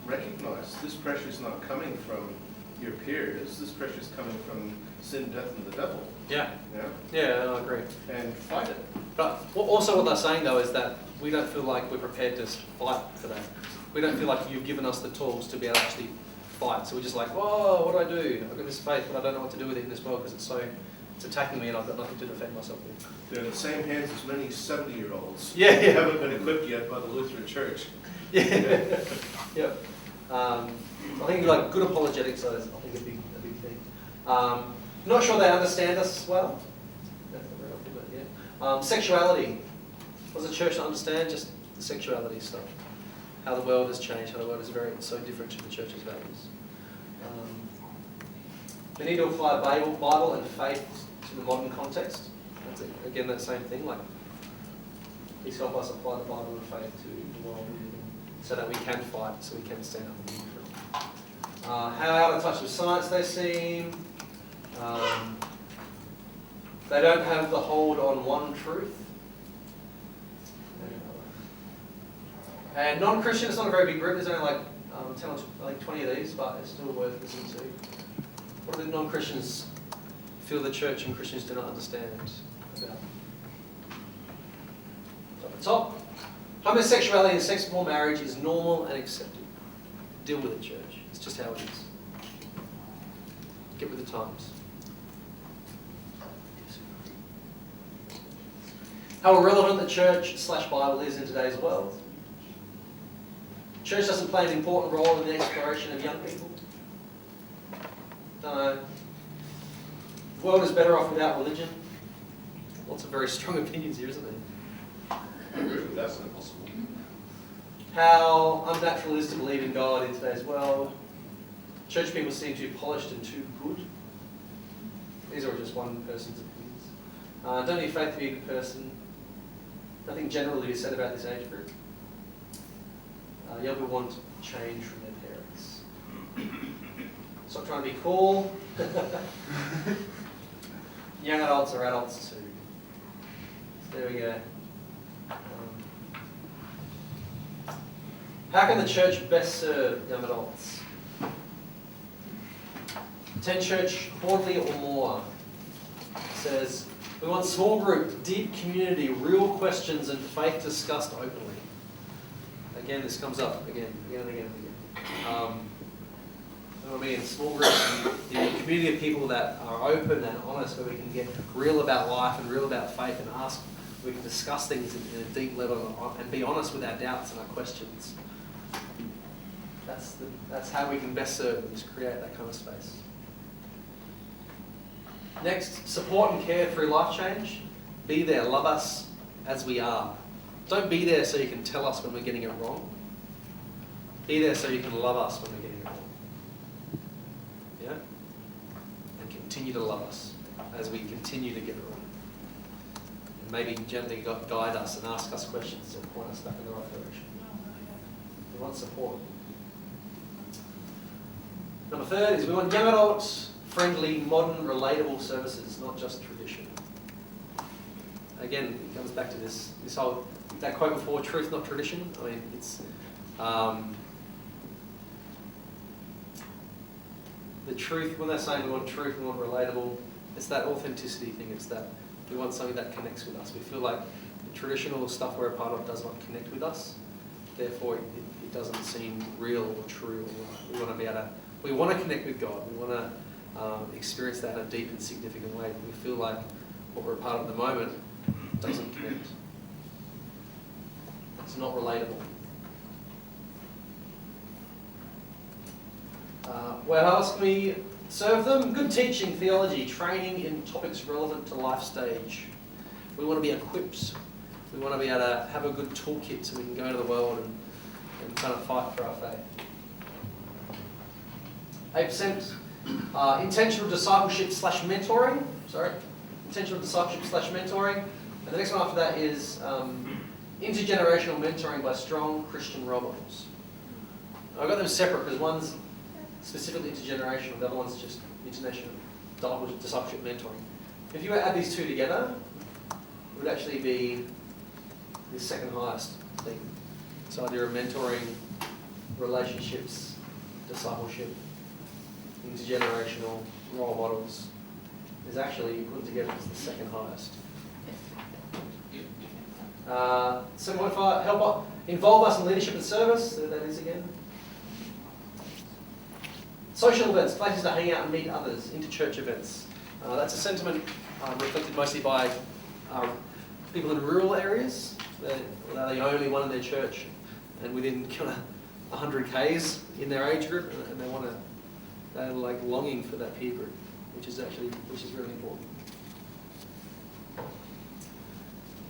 Recognize this pressure is not coming from your peers, this pressure's coming from sin, death, and the devil. Yeah. Yeah. Yeah, I agree. And fight it. But also what they're saying though is that we don't feel like we're prepared to fight for that. We don't feel like you've given us the tools to be able to actually fight. So we're just like, whoa, what do I do? I've got this faith, but I don't know what to do with it in this world because it's attacking me and I've got nothing to defend myself with. They're in the same hands as many 70-year-olds. Yeah, who yeah. haven't been equipped yet by the Lutheran Church. Yeah. Yep. I think like good apologetics is I think a big thing. Not sure they understand us well. Yeah. Sexuality. Does the church not understand just the sexuality stuff? How the world has changed, how the world is so different to the church's values. We need to apply Bible and faith to the modern context. That's again that same thing. Like, please help us apply the Bible and faith to the world we live in, so that we can fight, so we can stand up and be different. How out of touch with science they seem. They don't have the hold on one truth. And non-Christian, it's not a very big group. There's only like 10 or 20 of these, but it's still worth listening to. What do the non-Christians feel the church and Christians do not understand about? At the top, homosexuality and sex before marriage is normal and accepted. Deal with it, church. It's just how it is. Get with the times. How irrelevant the church/Bible is in today's world. Church doesn't play an important role in the exploration of young people. Don't know. The world is better off without religion. Lots of very strong opinions here, isn't there? I agree with that's impossible. How unnatural it is to believe in God in today's world. Church people seem too polished and too good. These are just one person's opinions. Don't need faith to be a good person. Nothing general to be said about this age group. Young people want change from their parents. Stop trying to be cool. Young adults are adults too. So there we go. How can the church best serve young adults? Attend church quarterly or more. It says, we want small group, deep community, real questions and faith discussed openly. Again, this comes up again and again. I mean, small groups, the community of people that are open and honest, where we can get real about life and real about faith and ask, we can discuss things in a deep level and be honest with our doubts and our questions. That's how we can best serve them, is create that kind of space. Next, support and care through life change. Be there, love us as we are. Don't be there so you can tell us when we're getting it wrong. Be there so you can love us when we're getting it wrong. Yeah? And continue to love us as we continue to get it wrong. And maybe gently guide us and ask us questions and point us back in the right direction. We want support. Number third is we want young adults, friendly, modern, relatable services, not just tradition. Again, it comes back to this whole, that quote before, truth, not tradition. I mean, it's the truth, when they're saying we want truth, we want relatable, it's that authenticity thing. It's that we want something that connects with us. We feel like the traditional stuff we're a part of does not connect with us. Therefore, it doesn't seem real or true or right. We want to be able to, we want to connect with God. We want to experience that in a deep and significant way. We feel like what we're a part of at the moment doesn't connect. It's not relatable. Where else can we serve them? Good teaching, theology, training in topics relevant to life stage. We want to be equipped. We want to be able to have a good toolkit so we can go to the world and kind of fight for our faith. 8%. Intentional discipleship / mentoring. Intentional discipleship / mentoring. And the next one after that is intergenerational mentoring by strong Christian role models. I've got them separate because one's specifically intergenerational, the other one's just international discipleship mentoring. If you add these two together, it would actually be the second highest thing. So idea of mentoring, relationships, discipleship. intergenerational role models is actually put together as the second highest. 7.5, help involve us in leadership and service. There that is again. Social events, places to hang out and meet others, inter-church events. That's a sentiment reflected mostly by people in rural areas. They're the only one in their church and within kind of 100 Ks in their age group, and they're like longing for that peer group, which is really important.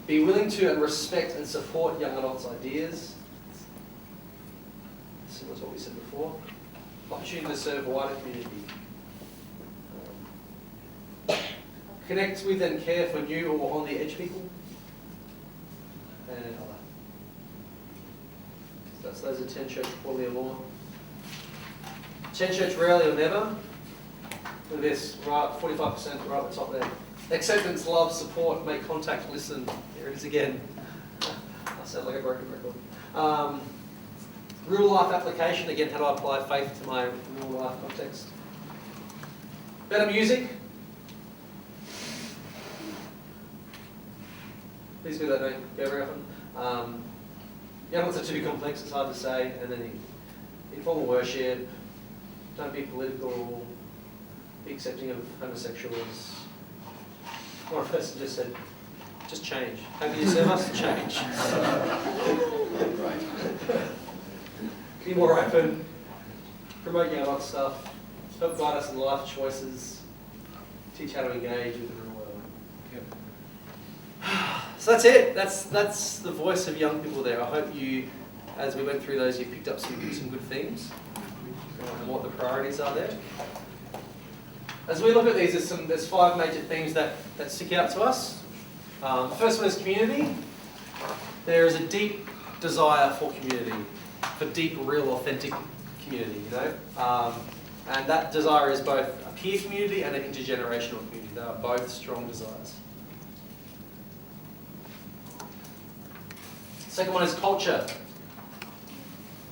Be willing to and respect and support young adults' ideas. Similar to what we said before. Opportunity to serve a wider community. Connect with and care for new or on the edge people. And other. So those are 10 church poorly or more. 10 church rarely or never. Look at this, right, 45% right at the top there. Acceptance, love, support, make contact, listen. Here it is again. I sound like a broken record. Real life application, again, how do I apply faith to my real life context? Better music. These people that don't go very often. Young ones are too complex, it's hard to say. And then informal worship. Don't be political. Be accepting of homosexuals. One person just said, just change. How can you serve us? Change. Be more open. Promote young adult stuff. Help guide us in life choices. Teach how to engage with the real world. So that's it. That's the voice of young people there. I hope you, as we went through those, you picked up some good themes and what the priorities are there. As we look at these, there's 5 major themes that stick out to us. The first one is community. There is a deep desire for community, for deep, real, authentic community, you know. And that desire is both a peer community and an intergenerational community. They are both strong desires. Second one is culture.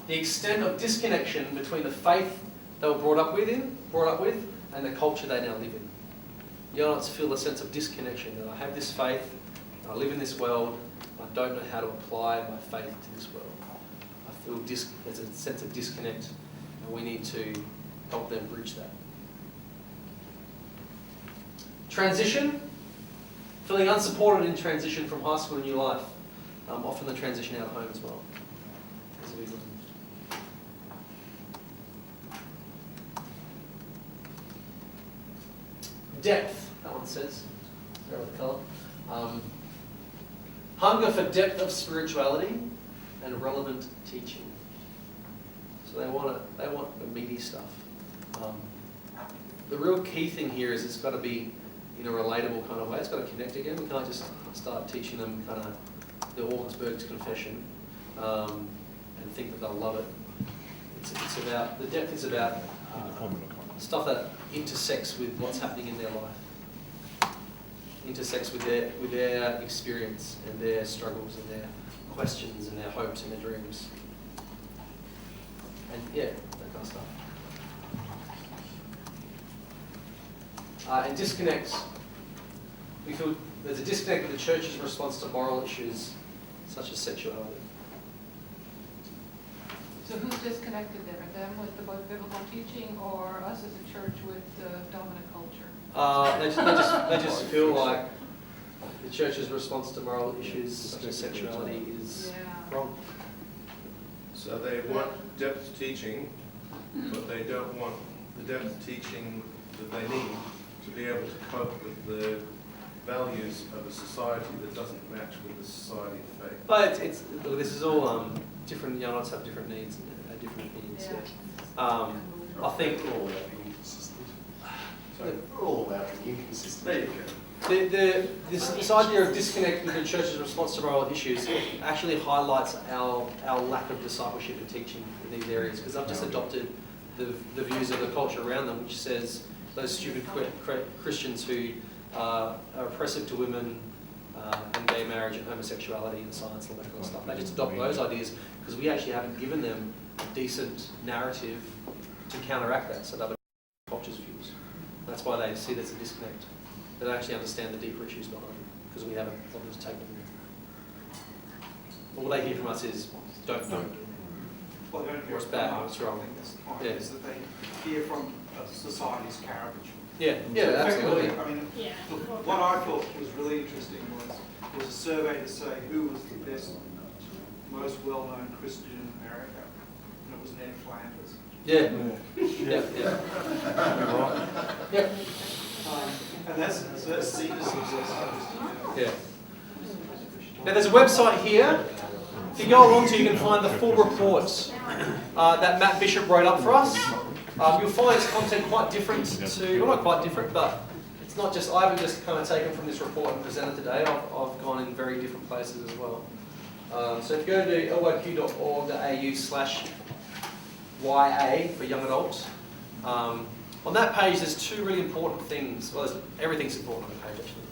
The extent of disconnection between the faith they were brought up with and the culture they now live in. Young adults feel a sense of disconnection, that I have this faith, I live in this world, I don't know how to apply my faith to this world. I feel there's a sense of disconnect, and we need to help them bridge that. Transition, feeling unsupported in transition from high school to new life. Often the transition out of home as well. Depth, that one says. There with the colour. Hunger for depth of spirituality and relevant teaching. So they want the meaty stuff. The real key thing here is it's got to be in a relatable kind of way. It's got to connect again. We can't just start teaching them kind of the Augsburg's Confession and think that they'll love it. It's about, the depth is about stuff that intersects with what's happening in their life, intersects with their experience and their struggles and their questions and their hopes and their dreams. And yeah, that kind of stuff. And disconnects. We feel there's a disconnect with the church's response to moral issues such as sexuality. So who's disconnected there? Them with the biblical teaching, or us as a church with the dominant culture? They just feel like the church's response to moral issues such as sexuality is wrong. So they want depth teaching, but they don't want the depth teaching that they need to be able to cope with the values of a society that doesn't match with the society of faith. But look, this is all different. Young adults have different needs and different opinions. Yeah. I think we're all about being inconsistent. We're all about being inconsistent. There you go. This idea of disconnect with the church's response to moral issues actually highlights our lack of discipleship and teaching in these areas, because I've just adopted the views of the culture around them, which says those stupid Christians who are oppressive to women and gay marriage and homosexuality and science and all that kind of stuff. They just adopt those ideas because we actually haven't given them a decent narrative to counteract that. So they've adopted culture's views. That's why they see there's a disconnect. They don't actually understand the deeper issues behind it, because we haven't bothered to take them in. All they hear from us is, don't do it. Well, they don't hear What's it bad, from us. what's wrong. I think that's the point, Yeah. is that they hear from society's caricature. Yeah, yeah, So absolutely. effectively, I mean, what I thought was really interesting was a survey to say who was the best, most well-known Christian in America, and it was Ned Flanders. Yeah. Yeah. Yeah. And that's seen as success. Yeah. Now there's a website here. If you go along to, you can find the full report that Matt Bishop wrote up for us. You'll find his content quite different to, well, not quite different, but it's not just, I haven't just kind of taken from this report and presented today. I've gone in very different places as well. So if you go to lyq.org.au/YA for young adults, on that page there's two really important things. Well, everything's important on the page actually.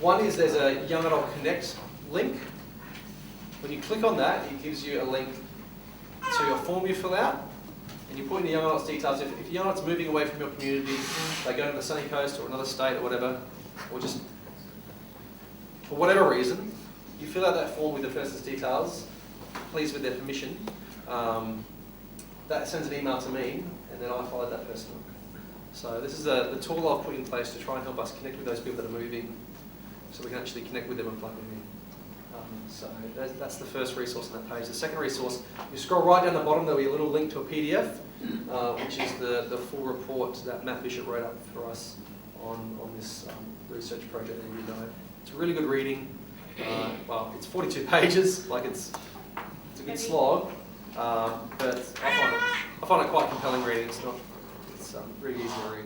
One is there's a Young Adult Connect link. When you click on that, it gives you a link to a form you fill out, and you put in the young adult's details. If your young adult's moving away from your community, they go to the sunny coast or another state or whatever, or just for whatever reason, you fill out that form with the person's details, please with their permission. That sends an email to me, and then I follow that person up. So this is the tool I've put in place to try and help us connect with those people that are moving, so we can actually connect with them and plug them in. So that's the first resource on that page. The second resource, you scroll right down the bottom, there'll be a little link to a PDF, which is the full report that Matt Bishop wrote up for us on this research project that you know. It's really good reading. Well, it's 42 pages, like it's a good slog, but I find it quite compelling reading. It's really easy to read.